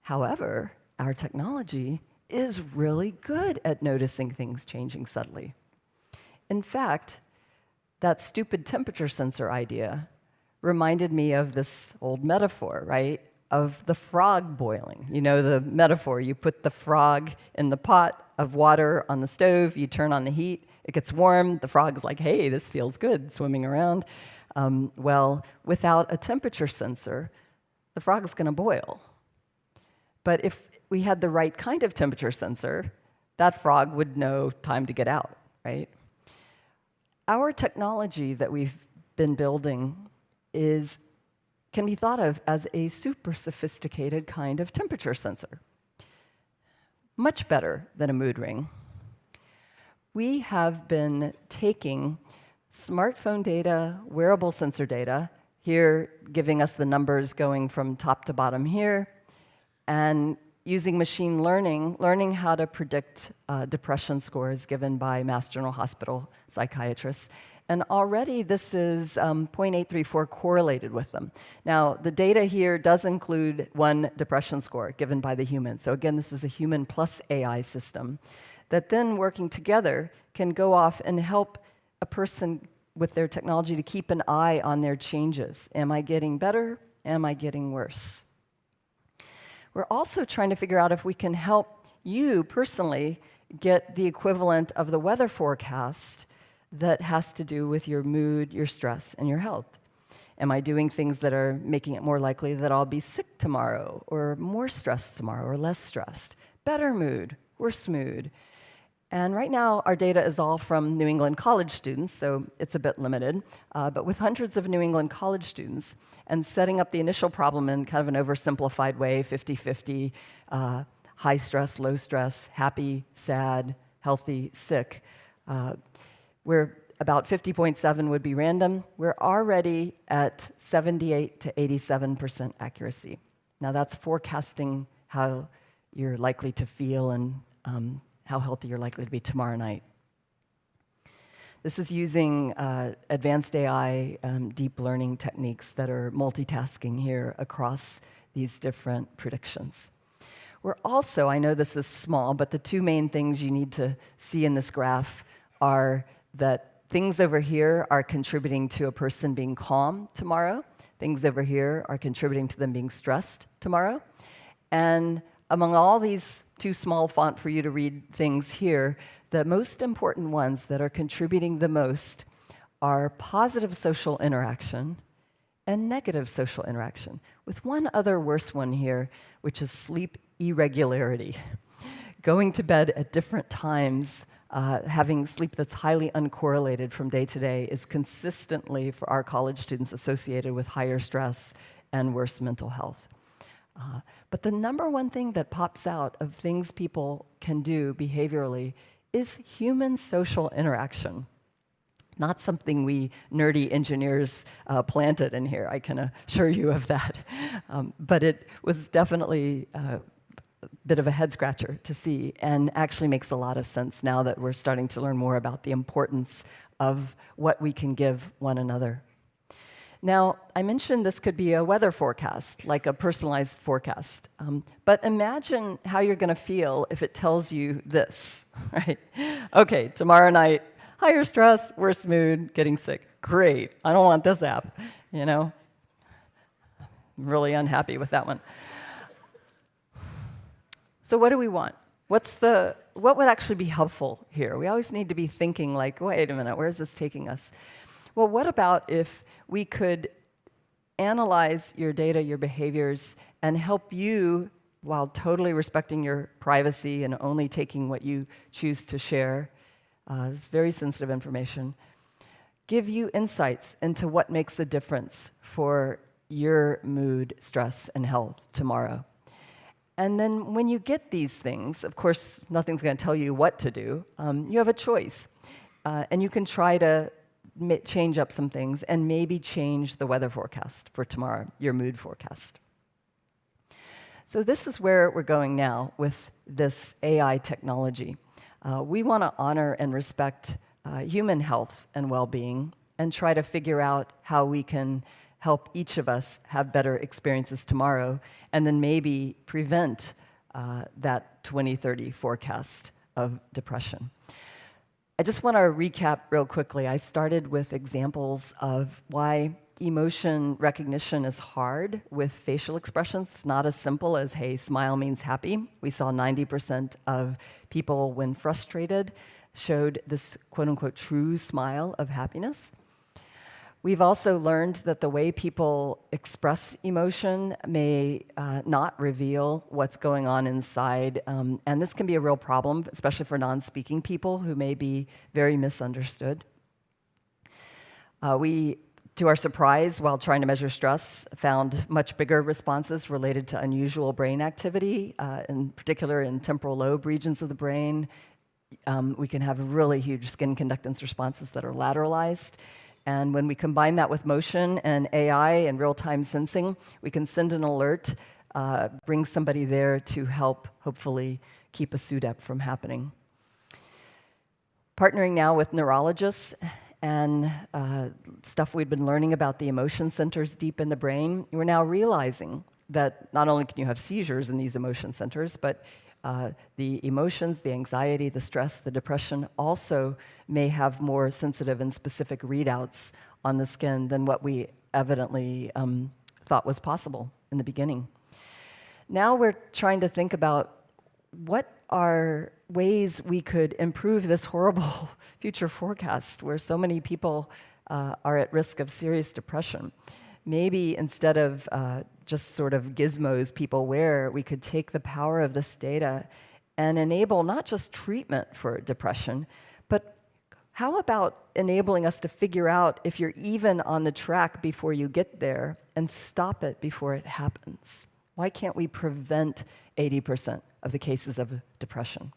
However, our technology is really good at noticing things changing subtly. In fact, that stupid temperature sensor idea reminded me of this old metaphor, right? Of the frog boiling. You know the metaphor, you put the frog in the pot of water on the stove, you turn on the heat, it gets warm, the frog's like, hey, this feels good, swimming around. Well, without a temperature sensor, the frog's gonna boil. But if we had the right kind of temperature sensor, that frog would know time to get out, right? Our technology that we've been building can be thought of as a super sophisticated kind of temperature sensor. Much better than a mood ring. We have been taking smartphone data, wearable sensor data, here giving us the numbers going from top to bottom here, and using machine learning, learning how to predict depression scores given by Mass General Hospital psychiatrists. And already this is 0.834 correlated with them. Now, the data here does include one depression score given by the human. So again, this is a human plus AI system that then working together can go off and help a person with their technology to keep an eye on their changes. Am I getting better? Am I getting worse? We're also trying to figure out if we can help you personally get the equivalent of the weather forecast that has to do with your mood, your stress, and your health. Am I doing things that are making it more likely that I'll be sick tomorrow, or more stressed tomorrow, or less stressed? Better mood, worse mood. And right now, our data is all from New England college students, so it's a bit limited. But with hundreds of New England college students, and setting up the initial problem in kind of an oversimplified way, 50-50, high stress, low stress, happy, sad, healthy, sick, where about 50.7 would be random, we're already at 78 to 87% accuracy. Now that's forecasting how you're likely to feel and how healthy you're likely to be tomorrow night. This is using advanced AI deep learning techniques that are multitasking here across these different predictions. We're also, I know this is small, but the two main things you need to see in this graph are that things over here are contributing to a person being calm tomorrow. Things over here are contributing to them being stressed tomorrow. And among all these too small font for you to read things here, the most important ones that are contributing the most are positive social interaction and negative social interaction, with one other worse one here, which is sleep irregularity. Going to bed at different times, having sleep that's highly uncorrelated from day to day is consistently, for our college students, associated with higher stress and worse mental health. But the number one thing that pops out of things people can do behaviorally is human social interaction. Not something we nerdy engineers planted in here, I can assure you of that. But it was definitely a bit of a head scratcher to see, and actually makes a lot of sense now that we're starting to learn more about the importance of what we can give one another. Now, I mentioned this could be a weather forecast, like a personalized forecast. But imagine how you're going to feel if it tells you this, right? Okay, tomorrow night, higher stress, worse mood, getting sick. Great, I don't want this app, you know? I'm really unhappy with that one. So what do we want? What would actually be helpful here? We always need to be thinking like, wait a minute, where is this taking us? Well, what about if we could analyze your data, your behaviors, and help you, while totally respecting your privacy and only taking what you choose to share, it's very sensitive information, give you insights into what makes a difference for your mood, stress, and health tomorrow. And then when you get these things, of course, nothing's going to tell you what to do. You have a choice. And you can try to change up some things and maybe change the weather forecast for tomorrow, your mood forecast. So this is where we're going now with this AI technology. We want to honor and respect human health and well-being and try to figure out how we can help each of us have better experiences tomorrow, and then maybe prevent that 2030 forecast of depression. I just want to recap real quickly. I started with examples of why emotion recognition is hard with facial expressions. It's not as simple as, hey, smile means happy. We saw 90% of people, when frustrated, showed this quote-unquote true smile of happiness. We've also learned that the way people express emotion may not reveal what's going on inside, and this can be a real problem, especially for non-speaking people who may be very misunderstood. We, to our surprise, while trying to measure stress, found much bigger responses related to unusual brain activity, in particular in temporal lobe regions of the brain. We can have really huge skin conductance responses that are lateralized. And when we combine that with motion and AI and real-time sensing, we can send an alert, bring somebody there to help, hopefully, keep a SUDEP from happening. Partnering now with neurologists and stuff we'd been learning about the emotion centers deep in the brain, we're now realizing that not only can you have seizures in these emotion centers, but the emotions, the anxiety, the stress, the depression also may have more sensitive and specific readouts on the skin than what we evidently thought was possible in the beginning. Now we're trying to think about what are ways we could improve this horrible future forecast where so many people are at risk of serious depression. Maybe instead of just sort of gizmos people wear, we could take the power of this data and enable not just treatment for depression, but how about enabling us to figure out if you're even on the track before you get there and stop it before it happens? Why can't we prevent 80% of the cases of depression?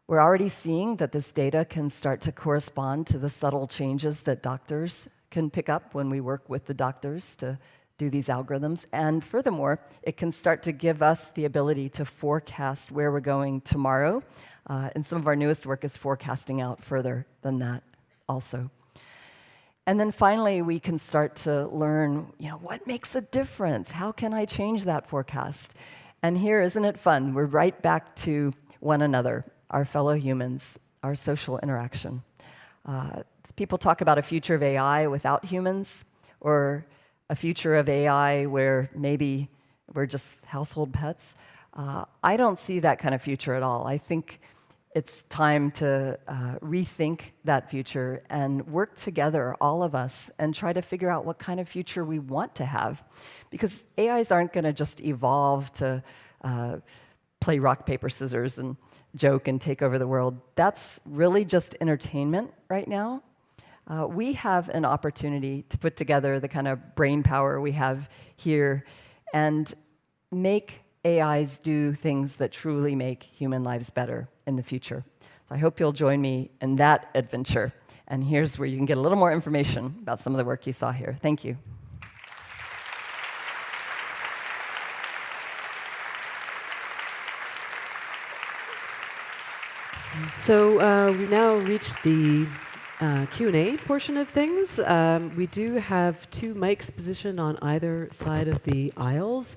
We're already seeing that this data can start to correspond to the subtle changes that doctors can pick up when we work with the doctors to do these algorithms. And furthermore, it can start to give us the ability to forecast where we're going tomorrow. And some of our newest work is forecasting out further than that also. And then finally, we can start to learn, what makes a difference? How can I change that forecast? And here, isn't it fun? We're right back to one another, our fellow humans, our social interaction. People talk about a future of AI without humans, or a future of AI where maybe we're just household pets. I don't see that kind of future at all. I think it's time to rethink that future and work together, all of us, and try to figure out what kind of future we want to have. Because AIs aren't going to just evolve to play rock, paper, scissors and joke and take over the world. That's really just entertainment right now. We have an opportunity to put together the kind of brain power we have here and make AIs do things that truly make human lives better in the future. So I hope you'll join me in that adventure. And here's where you can get a little more information about some of the work you saw here. Thank you. So we've now reached the Q&A portion of things. We do have two mics positioned on either side of the aisles.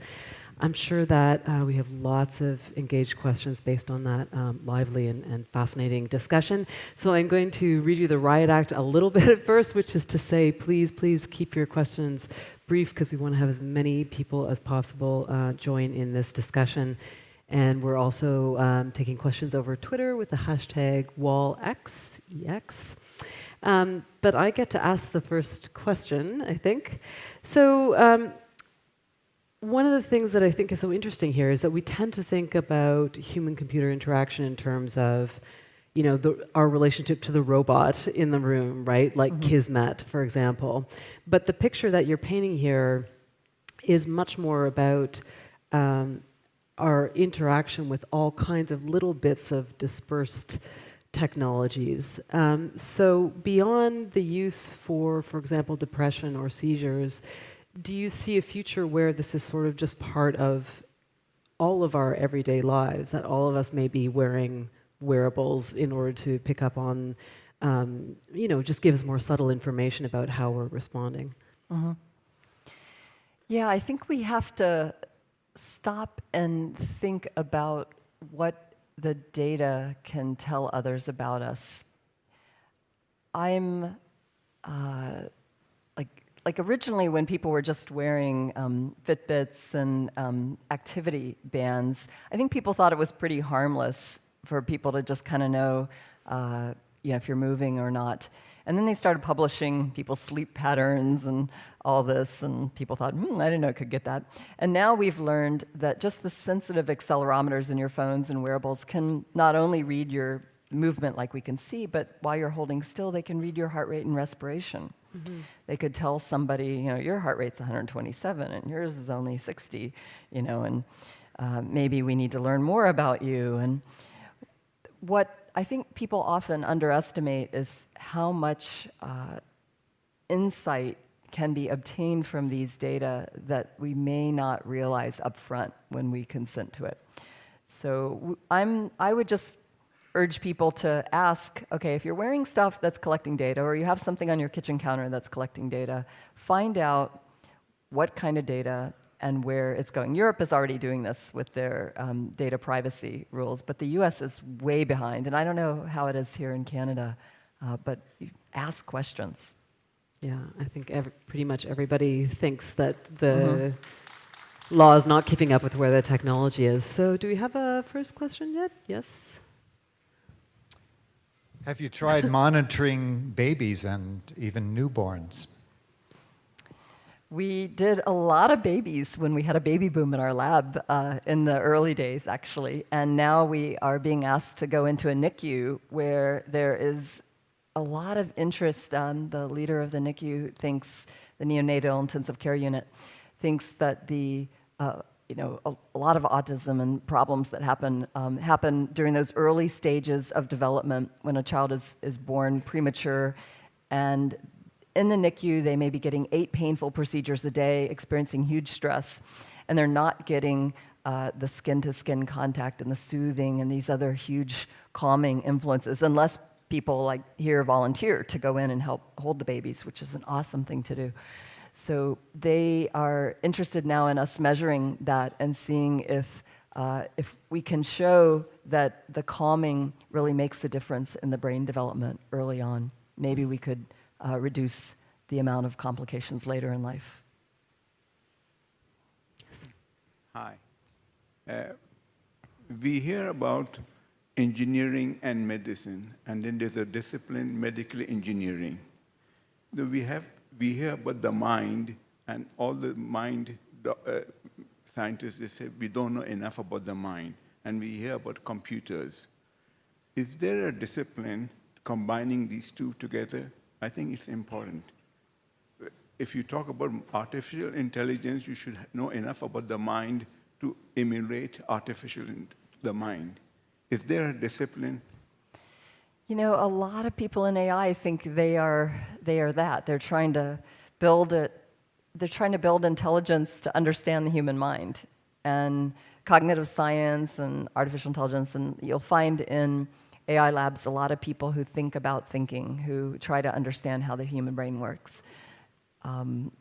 I'm sure that we have lots of engaged questions based on that lively and fascinating discussion. So I'm going to read you the riot act a little bit at first, which is to say, please keep your questions brief because we want to have as many people as possible join in this discussion. And we're also taking questions over Twitter with the hashtag WallX, EX. But I get to ask the first question, I think. So one of the things that I think is so interesting here is that we tend to think about human-computer interaction in terms of, our relationship to the robot in the room, right? Like Kismet, for example. But the picture that you're painting here is much more about our interaction with all kinds of little bits of dispersed technologies. So beyond the use for example, depression or seizures, do you see a future where this is sort of just part of all of our everyday lives, that all of us may be wearing wearables in order to pick up on just give us more subtle information about how we're responding. Yeah, I think we have to stop and think about what the data can tell others about us. I'm like originally when people were just wearing Fitbits and activity bands, I think people thought it was pretty harmless for people to just kind of know, if you're moving or not. And then they started publishing people's sleep patterns and all this, and people thought, I didn't know it could get that. And now we've learned that just the sensitive accelerometers in your phones and wearables can not only read your movement like we can see, but while you're holding still, they can read your heart rate and respiration. They could tell somebody, your heart rate's 127 and yours is only 60, and maybe we need to learn more about you. And what I think people often underestimate is how much insight can be obtained from these data that we may not realize up front when we consent to it. So I would just urge people to ask, okay, if you're wearing stuff that's collecting data, or you have something on your kitchen counter that's collecting data, find out what kind of data and where it's going. Europe is already doing this with their data privacy rules, but the US is way behind, and I don't know how it is here in Canada, but ask questions. Yeah, I think pretty much everybody thinks that the law is not keeping up with where the technology is. So do we have a first question yet? Yes? Have you tried monitoring babies and even newborns? We did a lot of babies when we had a baby boom in our lab in the early days, actually. And now we are being asked to go into a NICU where there is a lot of interest. The leader of the NICU thinks, the neonatal intensive care unit, thinks that a lot of autism and problems that happen during those early stages of development when a child is born premature. And in the NICU, they may be getting 8 painful procedures a day, experiencing huge stress, and they're not getting the skin-to-skin contact and the soothing and these other huge calming influences, unless people like here volunteer to go in and help hold the babies, which is an awesome thing to do. So they are interested now in us measuring that and seeing if we can show that the calming really makes a difference in the brain development early on. Maybe we could reduce the amount of complications later in life. Hi. We hear about engineering and medicine, and then there's a discipline, medical engineering. We hear about the mind, and all the mind scientists, they say we don't know enough about the mind, and we hear about computers. Is there a discipline combining these two together? I think it's important. If you talk about artificial intelligence, you should know enough about the mind to emulate the mind. Is there a discipline? A lot of people in AI think they are that. They're trying to build it. They're trying to build intelligence to understand the human mind, and cognitive science and artificial intelligence. And you'll find in AI labs a lot of people who think about thinking, who try to understand how the human brain works. And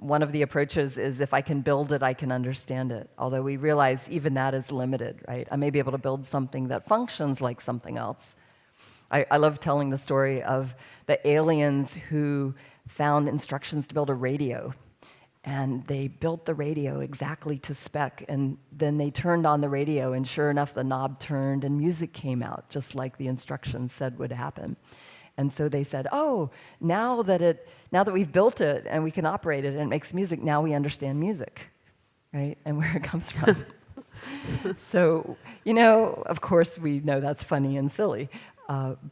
one of the approaches is if I can build it, I can understand it. Although we realize even that is limited, right? I may be able to build something that functions like something else. I love telling the story of the aliens who found instructions to build a radio. And they built the radio exactly to spec, and then they turned on the radio, and sure enough, the knob turned and music came out, just like the instructions said would happen. And so they said, oh, now that we've built it and we can operate it and it makes music, now we understand music, right? And where it comes from. So, of course we know that's funny and silly,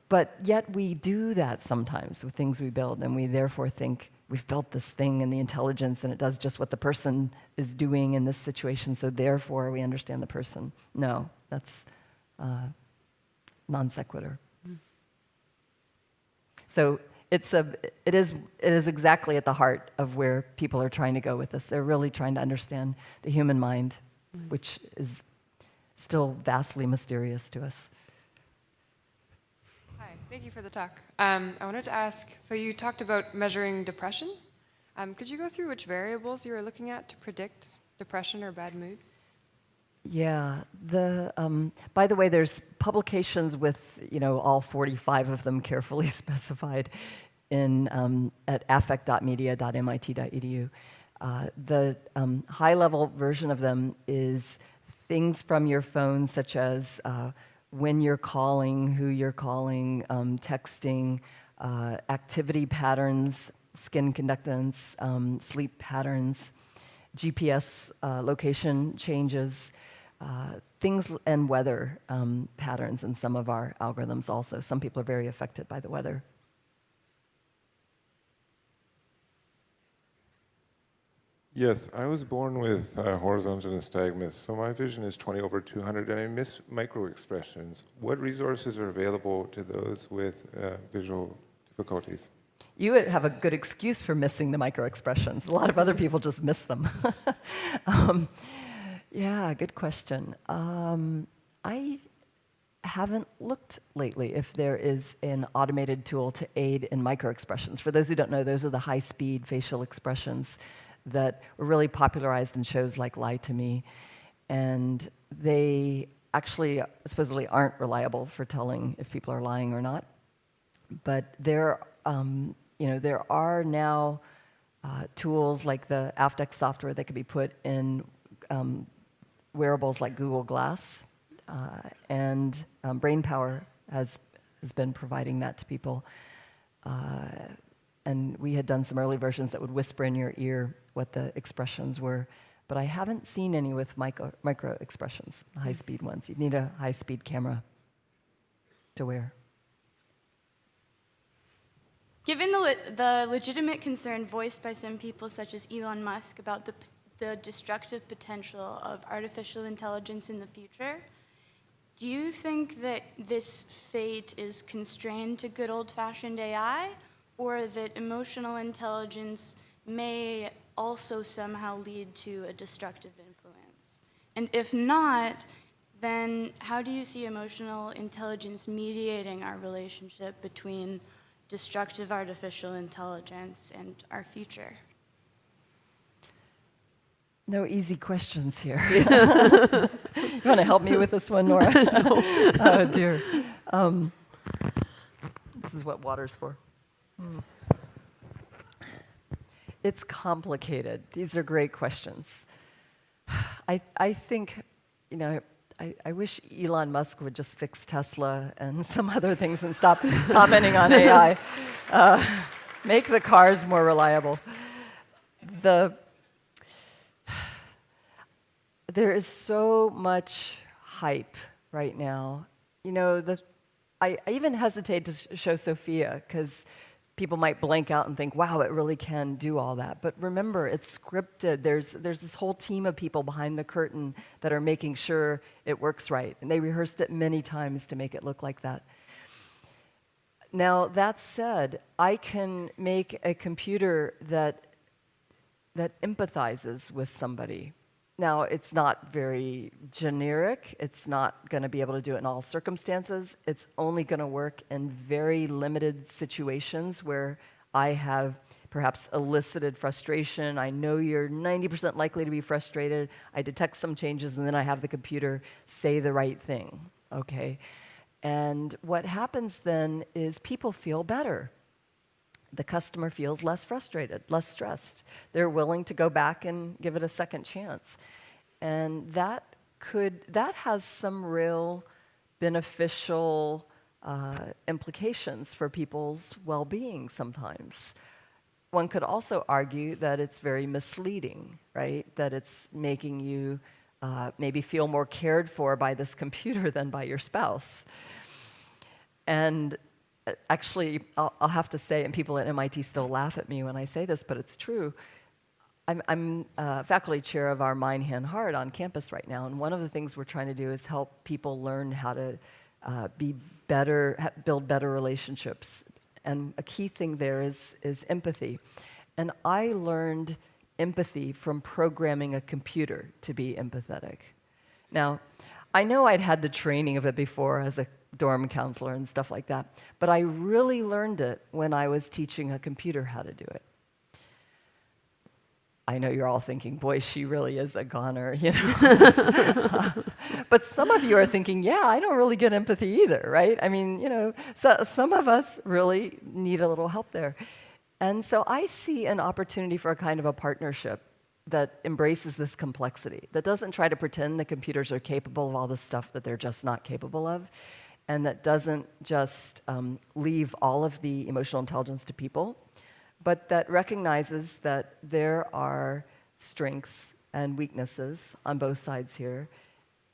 but yet we do that sometimes with things we build, and we therefore think we've built this thing and the intelligence and it does just what the person is doing in this situation, so therefore we understand the person. No, that's non sequitur. So it is exactly at the heart of where people are trying to go with this. They're really trying to understand the human mind, which is still vastly mysterious to us. Hi. Thank you for the talk. I wanted to ask, so you talked about measuring depression. Could you go through which variables you were looking at to predict depression or bad mood? Yeah. By the way, there's publications with all 45 of them carefully specified at affect.media.mit.edu. The high-level version of them is things from your phone, such as when you're calling, who you're calling, texting, activity patterns, skin conductance, sleep patterns, GPS location changes, things and weather patterns in some of our algorithms also. Some people are very affected by the weather. Yes, I was born with horizontal nystagmus, so my vision is 20/200, and I miss micro expressions. What resources are available to those with visual difficulties? You would have a good excuse for missing the micro expressions. A lot of other people just miss them. Yeah, good question. I haven't looked lately if there is an automated tool to aid in micro expressions. For those who don't know, those are the high-speed facial expressions that were really popularized in shows like Lie to Me. And they actually supposedly aren't reliable for telling if people are lying or not. But there are now tools like the Aftex software that can be put in wearables like Google Glass, and BrainPower has been providing that to people. And we had done some early versions that would whisper in your ear what the expressions were. But I haven't seen any with micro expressions, high-speed ones. You'd need a high-speed camera to wear. Given the legitimate concern voiced by some people, such as Elon Musk, about the destructive potential of artificial intelligence in the future, do you think that this fate is constrained to good old-fashioned AI, or that emotional intelligence may also somehow lead to a destructive influence? And if not, then how do you see emotional intelligence mediating our relationship between destructive artificial intelligence and our future? No easy questions here. You want to help me with this one, Nora? Oh, dear. This is what water's for. It's complicated. These are great questions. I think, I wish Elon Musk would just fix Tesla and some other things and stop commenting on AI. Make the cars more reliable. There is so much hype right now. I even hesitate to show Sophia because people might blank out and think, wow, it really can do all that. But remember, it's scripted. There's this whole team of people behind the curtain that are making sure it works right. And they rehearsed it many times to make it look like that. Now, that said, I can make a computer that empathizes with somebody. Now, it's not very generic. It's not going to be able to do it in all circumstances. It's only going to work in very limited situations where I have perhaps elicited frustration. I know you're 90% likely to be frustrated. I detect some changes, and then I have the computer say the right thing, okay? And what happens then is people feel better. The customer feels less frustrated, less stressed. They're willing to go back and give it a second chance. And that has some real beneficial implications for people's well-being sometimes. One could also argue that it's very misleading, right? That it's making you maybe feel more cared for by this computer than by your spouse. And actually, I'll have to say, and people at MIT still laugh at me when I say this, but it's true. I'm faculty chair of our Mind, Hand, Heart on campus right now, and one of the things we're trying to do is help people learn how to be better, build better relationships. And a key thing there is empathy. And I learned empathy from programming a computer to be empathetic. Now, I know I'd had the training of it before as a dorm counselor and stuff like that. But I really learned it when I was teaching a computer how to do it. I know you're all thinking, boy, she really is a goner, you know. But some of you are thinking, yeah, I don't really get empathy either, right? I mean, you know, so some of us really need a little help there. And so I see an opportunity for a kind of a partnership that embraces this complexity, that doesn't try to pretend the computers are capable of all the stuff that they're just not capable of, and that doesn't just leave all of the emotional intelligence to people, but that recognizes that there are strengths and weaknesses on both sides here,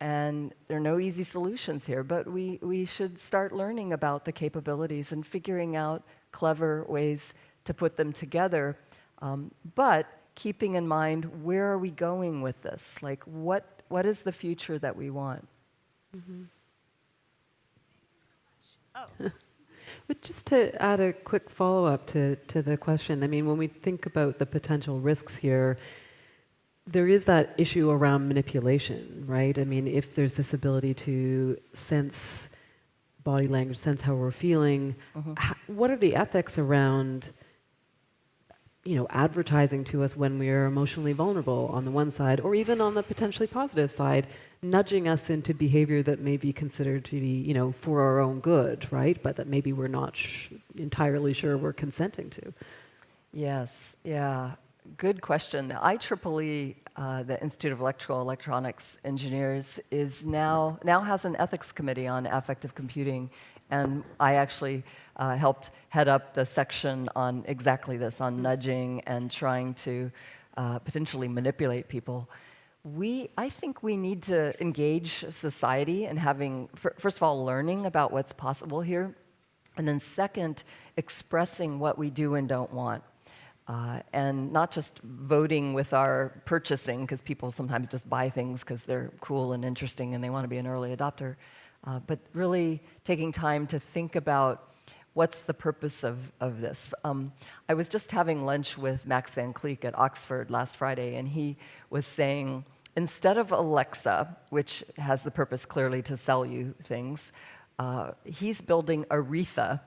and there are no easy solutions here, but we should start learning about the capabilities and figuring out clever ways to put them together, but keeping in mind, where are we going with this? Like, what is the future that we want? Mm-hmm. But just to add a quick follow-up to the question, I mean, when we think about the potential risks here, there is that issue around manipulation, right? I mean, if there's this ability to sense body language, sense how we're feeling, what are the ethics around, you know, advertising to us when we are emotionally vulnerable on the one side, or even on the potentially positive side, nudging us into behavior that may be considered to be, you know, for our own good, right? But that maybe we're not entirely sure we're consenting to. Yes, yeah, good question. The IEEE, the Institute of Electrical Electronics Engineers, is now has an ethics committee on affective computing, and I actually helped head up the section on exactly this, on nudging and trying to potentially manipulate people. I think we need to engage society in having, first of all, learning about what's possible here, and then second, expressing what we do and don't want. And not just voting with our purchasing, because people sometimes just buy things because they're cool and interesting and they want to be an early adopter, but really taking time to think about what's the purpose of this. I was just having lunch with Max Van Cleek at Oxford last Friday, and he was saying, instead of Alexa, which has the purpose clearly to sell you things, he's building Aretha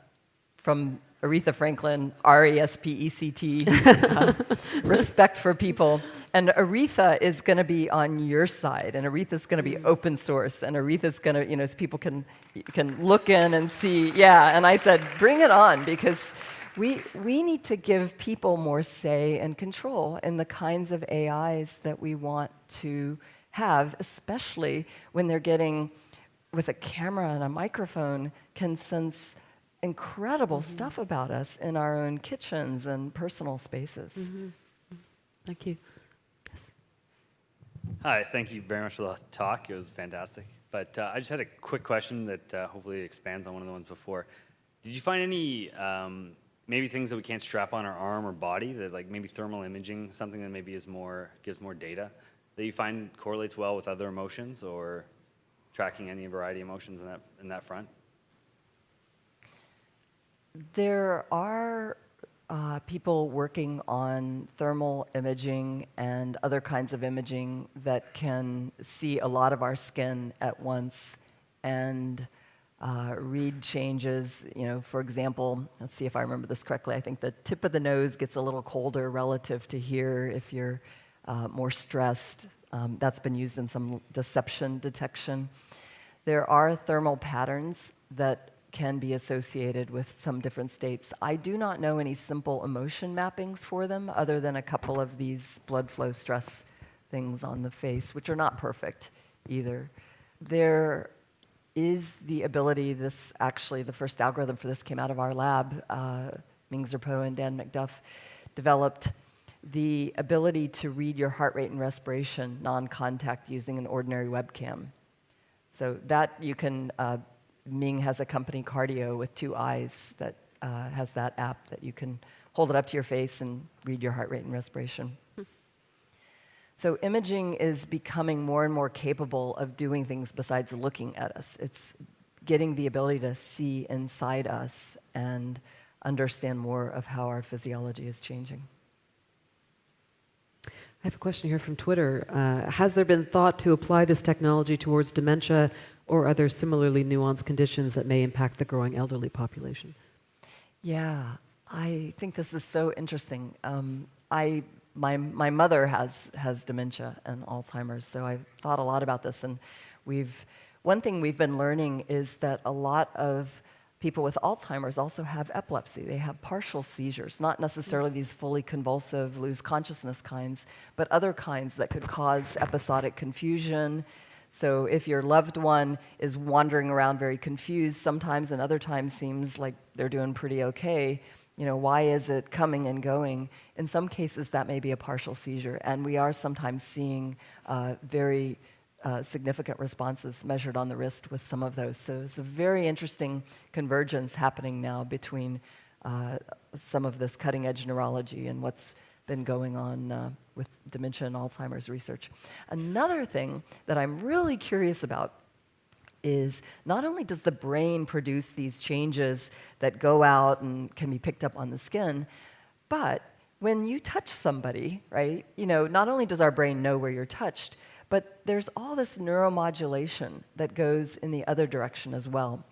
from Aretha Franklin, R-E-S-P-E-C-T, respect for people. And Aretha is going to be on your side, and Aretha's going to be open source, and Aretha's going to, you know, so people can look in and see, yeah. And I said, bring it on, because we need to give people more say and control in the kinds of AIs that we want to have, especially when they're getting, with a camera and a microphone, can sense incredible stuff about us in our own kitchens and personal spaces. Thank you. Yes. Hi, thank you very much for the talk. It was fantastic. But I just had a quick question that hopefully expands on one of the ones before. Did you find any maybe things that we can't strap on our arm or body, that like maybe thermal imaging, something that maybe gives more data, that you find correlates well with other emotions, or tracking any variety of emotions in that front? There are people working on thermal imaging and other kinds of imaging that can see a lot of our skin at once and read changes. You know, for example, let's see if I remember this correctly. I think the tip of the nose gets a little colder relative to here if you're more stressed. That's been used in some deception detection. There are thermal patterns that can be associated with some different states. I do not know any simple emotion mappings for them, other than a couple of these blood flow stress things on the face, which are not perfect either. There is the ability, this actually, the first algorithm for this came out of our lab, Ming Zerpo and Dan McDuff developed the ability to read your heart rate and respiration non-contact using an ordinary webcam. So that you can, Ming has a company, Cardio, with 2 eyes that has that app that you can hold it up to your face and read your heart rate and respiration. So imaging is becoming more and more capable of doing things besides looking at us. It's getting the ability to see inside us and understand more of how our physiology is changing. I have a question here from Twitter. Has there been thought to apply this technology towards dementia or other similarly nuanced conditions that may impact the growing elderly population? Yeah, I think this is so interesting. My mother has dementia and Alzheimer's, so I've thought a lot about this. And one thing we've been learning is that a lot of people with Alzheimer's also have epilepsy. They have partial seizures, not necessarily these fully convulsive, lose consciousness kinds, but other kinds that could cause episodic confusion. So if your loved one is wandering around very confused sometimes and other times seems like they're doing pretty okay, why is it coming and going? In some cases, that may be a partial seizure, and we are sometimes seeing very significant responses measured on the wrist with some of those. So it's a very interesting convergence happening now between some of this cutting-edge neurology and what's been going on with dementia and Alzheimer's research. Another thing that I'm really curious about is not only does the brain produce these changes that go out and can be picked up on the skin, but when you touch somebody, right, not only does our brain know where you're touched, but there's all this neuromodulation that goes in the other direction as well.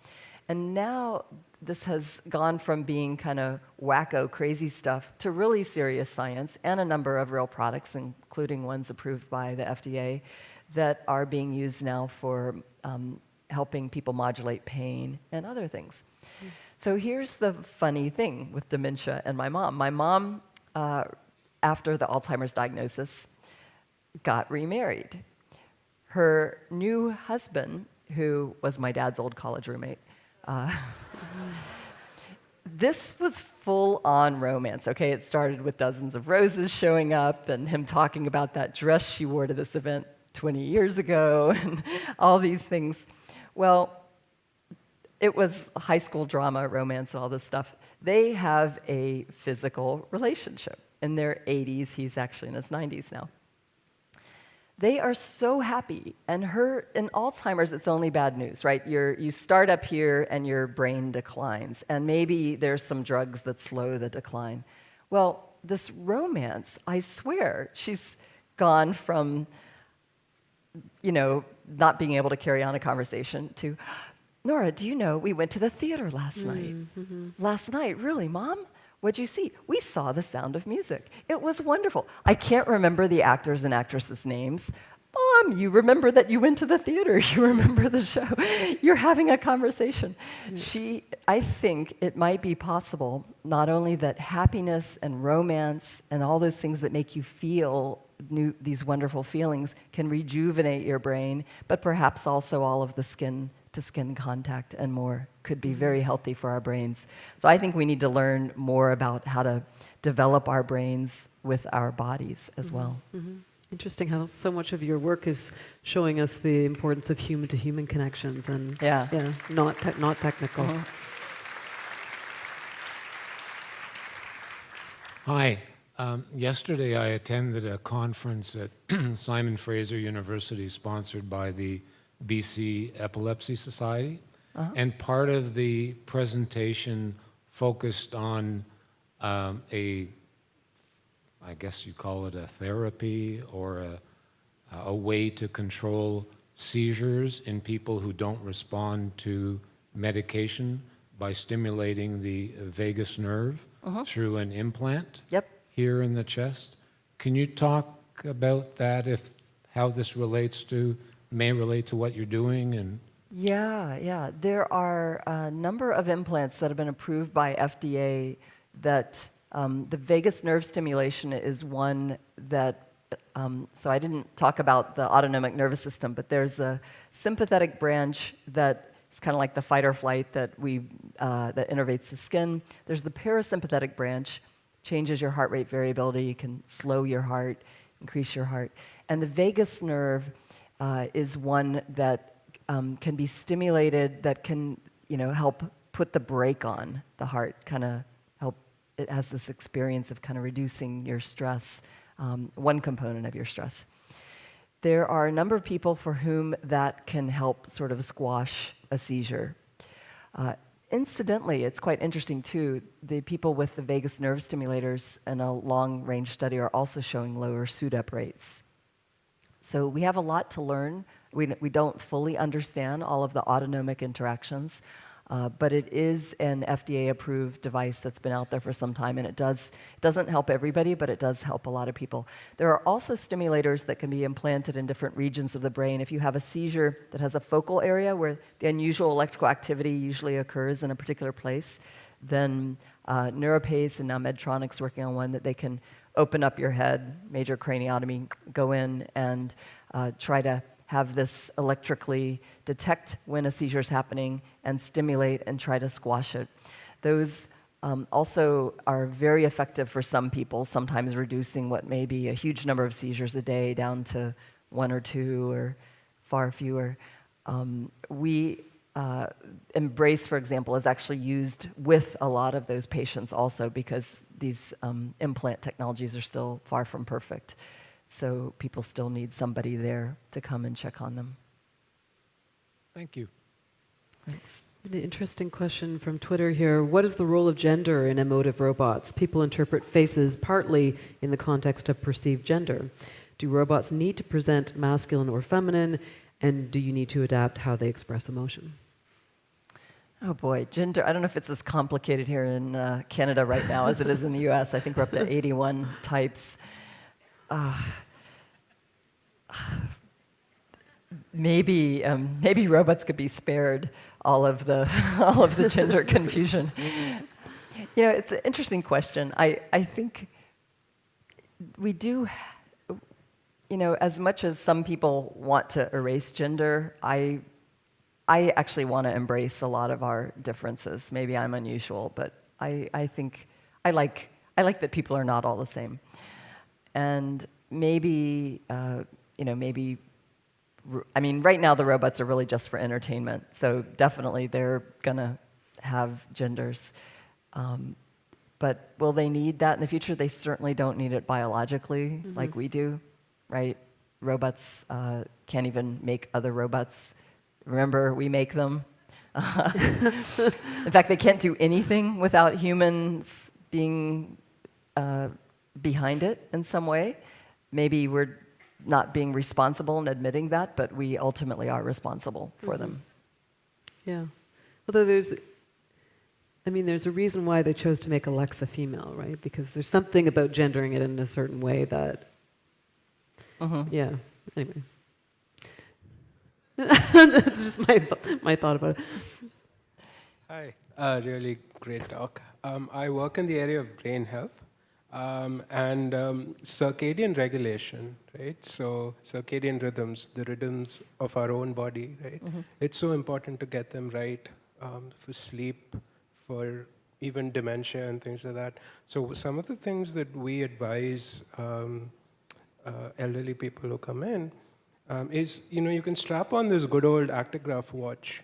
And now this has gone from being kind of wacko, crazy stuff to really serious science and a number of real products, including ones approved by the FDA, that are being used now for helping people modulate pain and other things. So here's the funny thing with dementia and my mom. My mom, after the Alzheimer's diagnosis, got remarried. Her new husband, who was my dad's old college roommate, this was full-on romance, okay? It started with dozens of roses showing up and him talking about that dress she wore to this event 20 years ago and all these things. Well, it was high school drama, romance, and all this stuff. They have a physical relationship. In their 80s, he's actually in his 90s now. They are so happy, and in Alzheimer's, it's only bad news, right? You start up here, and your brain declines, and maybe there's some drugs that slow the decline. Well, this romance, I swear, she's gone from, not being able to carry on a conversation to, Nora, do you know, we went to the theater last night. Last night, really, Mom? What'd you see? We saw The Sound of Music. It was wonderful. I can't remember the actors and actresses' names. Mom, you remember that you went to the theater. You remember the show. You're having a conversation. I think it might be possible not only that happiness and romance and all those things that make you feel these wonderful feelings can rejuvenate your brain, but perhaps also all of the skin-to-skin contact and more could be very healthy for our brains. So I think we need to learn more about how to develop our brains with our bodies as well. Interesting how so much of your work is showing us the importance of human-to-human connections and not technical. Hi. Yesterday I attended a conference at Simon Fraser University sponsored by the BC Epilepsy Society. And part of the presentation focused on I guess you call it a therapy or a way to control seizures in people who don't respond to medication by stimulating the vagus nerve through an implant here in the chest. Can you talk about that, how this may relate to what you're doing? And Yeah. There are a number of implants that have been approved by FDA that the vagus nerve stimulation is one that, so I didn't talk about the autonomic nervous system, but there's a sympathetic branch that is kind of like the fight or flight that innervates the skin. There's the parasympathetic branch, changes your heart rate variability, can slow your heart, increase your heart. And the vagus nerve is one that can be stimulated that can, help put the brake on the heart, kind of help. It has this experience of kind of reducing your stress, one component of your stress. There are a number of people for whom that can help sort of squash a seizure. Incidentally, it's quite interesting too, the people with the vagus nerve stimulators in a long-range study are also showing lower SUDEP rates. So we have a lot to learn. We don't fully understand all of the autonomic interactions, but it is an FDA-approved device that's been out there for some time, and it doesn't help everybody, but it does help a lot of people. There are also stimulators that can be implanted in different regions of the brain. If you have a seizure that has a focal area where the unusual electrical activity usually occurs in a particular place, then NeuroPace and now Medtronic's working on one that they can open up your head, major craniotomy, go in and try to have this electrically detect when a seizure is happening and stimulate and try to squash it. Those also are very effective for some people, sometimes reducing what may be a huge number of seizures a day down to 1 or 2 or far fewer. Embrace, for example, is actually used with a lot of those patients also because these implant technologies are still far from perfect. So people still need somebody there to come and check on them. Thank you. Thanks. An interesting question from Twitter here. What is the role of gender in emotive robots? People interpret faces partly in the context of perceived gender. Do robots need to present masculine or feminine? And do you need to adapt how they express emotion? Oh boy, gender, I don't know if it's as complicated here in Canada right now as it is in the US. I think we're up to 81 types. Maybe robots could be spared all of the gender confusion. You know, it's an interesting question. I think we do, you know, as much as some people want to erase gender, I actually want to embrace a lot of our differences. Maybe I'm unusual, but I think I like that people are not all the same. And maybe, you know, maybe, I mean, right now the robots are really just for entertainment, so definitely they're gonna have genders. But will they need that in the future? They certainly don't need it biologically like we do, right? Robots can't even make other robots. Remember, we make them. In fact, they can't do anything without humans being behind it in some way. Maybe we're not being responsible in admitting that, but we ultimately are responsible for them. Yeah. Although there's a reason why they chose to make Alexa female, right? Because there's something about gendering it in a certain way that, yeah, anyway. That's just my thought about it. Hi, really great talk. I work in the area of brain health and circadian regulation, right? So circadian rhythms, the rhythms of our own body, right? It's so important to get them right for sleep, for even dementia and things like that. So some of the things that we advise elderly people who come in is, you know, you can strap on this good old actigraph watch,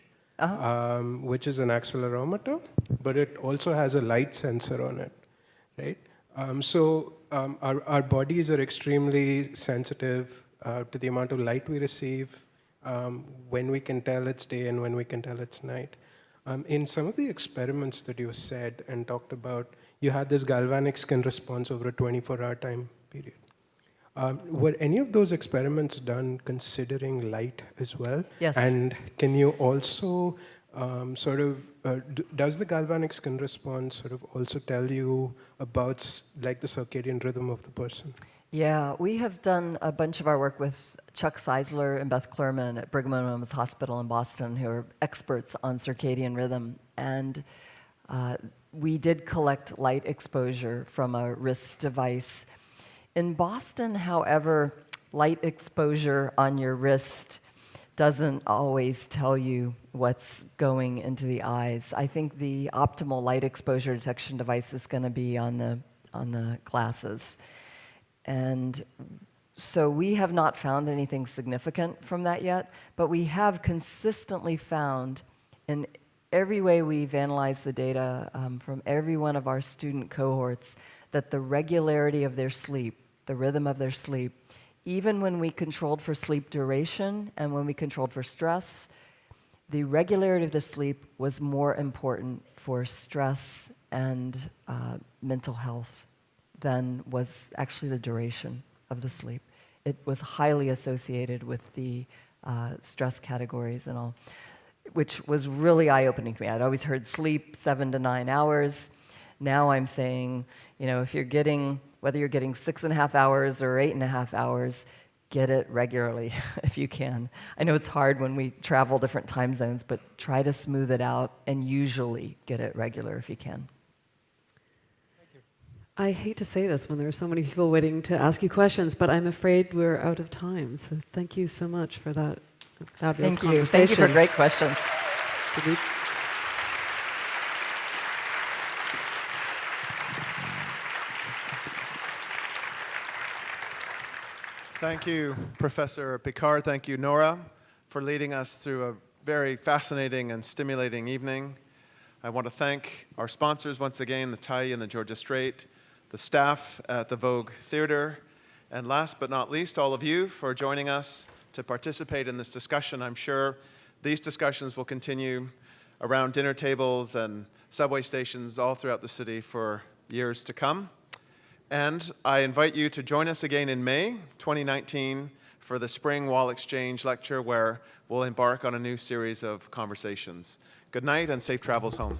which is an accelerometer, but it also has a light sensor on it, right? Our bodies are extremely sensitive to the amount of light we receive, when we can tell it's day and when we can tell it's night. In some of the experiments that you said and talked about, you had this galvanic skin response over a 24-hour time period. Were any of those experiments done considering light as well? Yes. And can you also does the galvanic skin response sort of also tell you about like the circadian rhythm of the person? Yeah, we have done a bunch of our work with Chuck Seisler and Beth Klerman at Brigham and Women's Hospital in Boston, who are experts on circadian rhythm. And we did collect light exposure from a wrist device. In Boston, however, light exposure on your wrist doesn't always tell you what's going into the eyes. I think the optimal light exposure detection device is going to be on the glasses. And so we have not found anything significant from that yet, but we have consistently found in every way we've analyzed the data from every one of our student cohorts that the regularity of their sleep, the rhythm of their sleep, even when we controlled for sleep duration and when we controlled for stress, the regularity of the sleep was more important for stress and mental health than was actually the duration of the sleep. it was highly associated with the stress categories and all, which was really eye-opening to me. I'd always heard sleep 7 to 9 hours. Now I'm saying, if you're getting, whether you're getting 6.5 hours or 8.5 hours, get it regularly if you can. I know it's hard when we travel different time zones, but try to smooth it out and usually get it regular if you can. I hate to say this when there are so many people waiting to ask you questions, but I'm afraid we're out of time. So thank you so much for that fabulous conversation. Thank you for great questions. Thank you, Professor Picard. Thank you, Nora, for leading us through a very fascinating and stimulating evening. I want to thank our sponsors once again, the Tai and the Georgia Strait, the staff at the Vogue Theater, and last but not least, all of you for joining us to participate in this discussion. I'm sure these discussions will continue around dinner tables and subway stations all throughout the city for years to come. And I invite you to join us again in May 2019 for the Spring Wall Exchange Lecture, where we'll embark on a new series of conversations. Good night and safe travels home.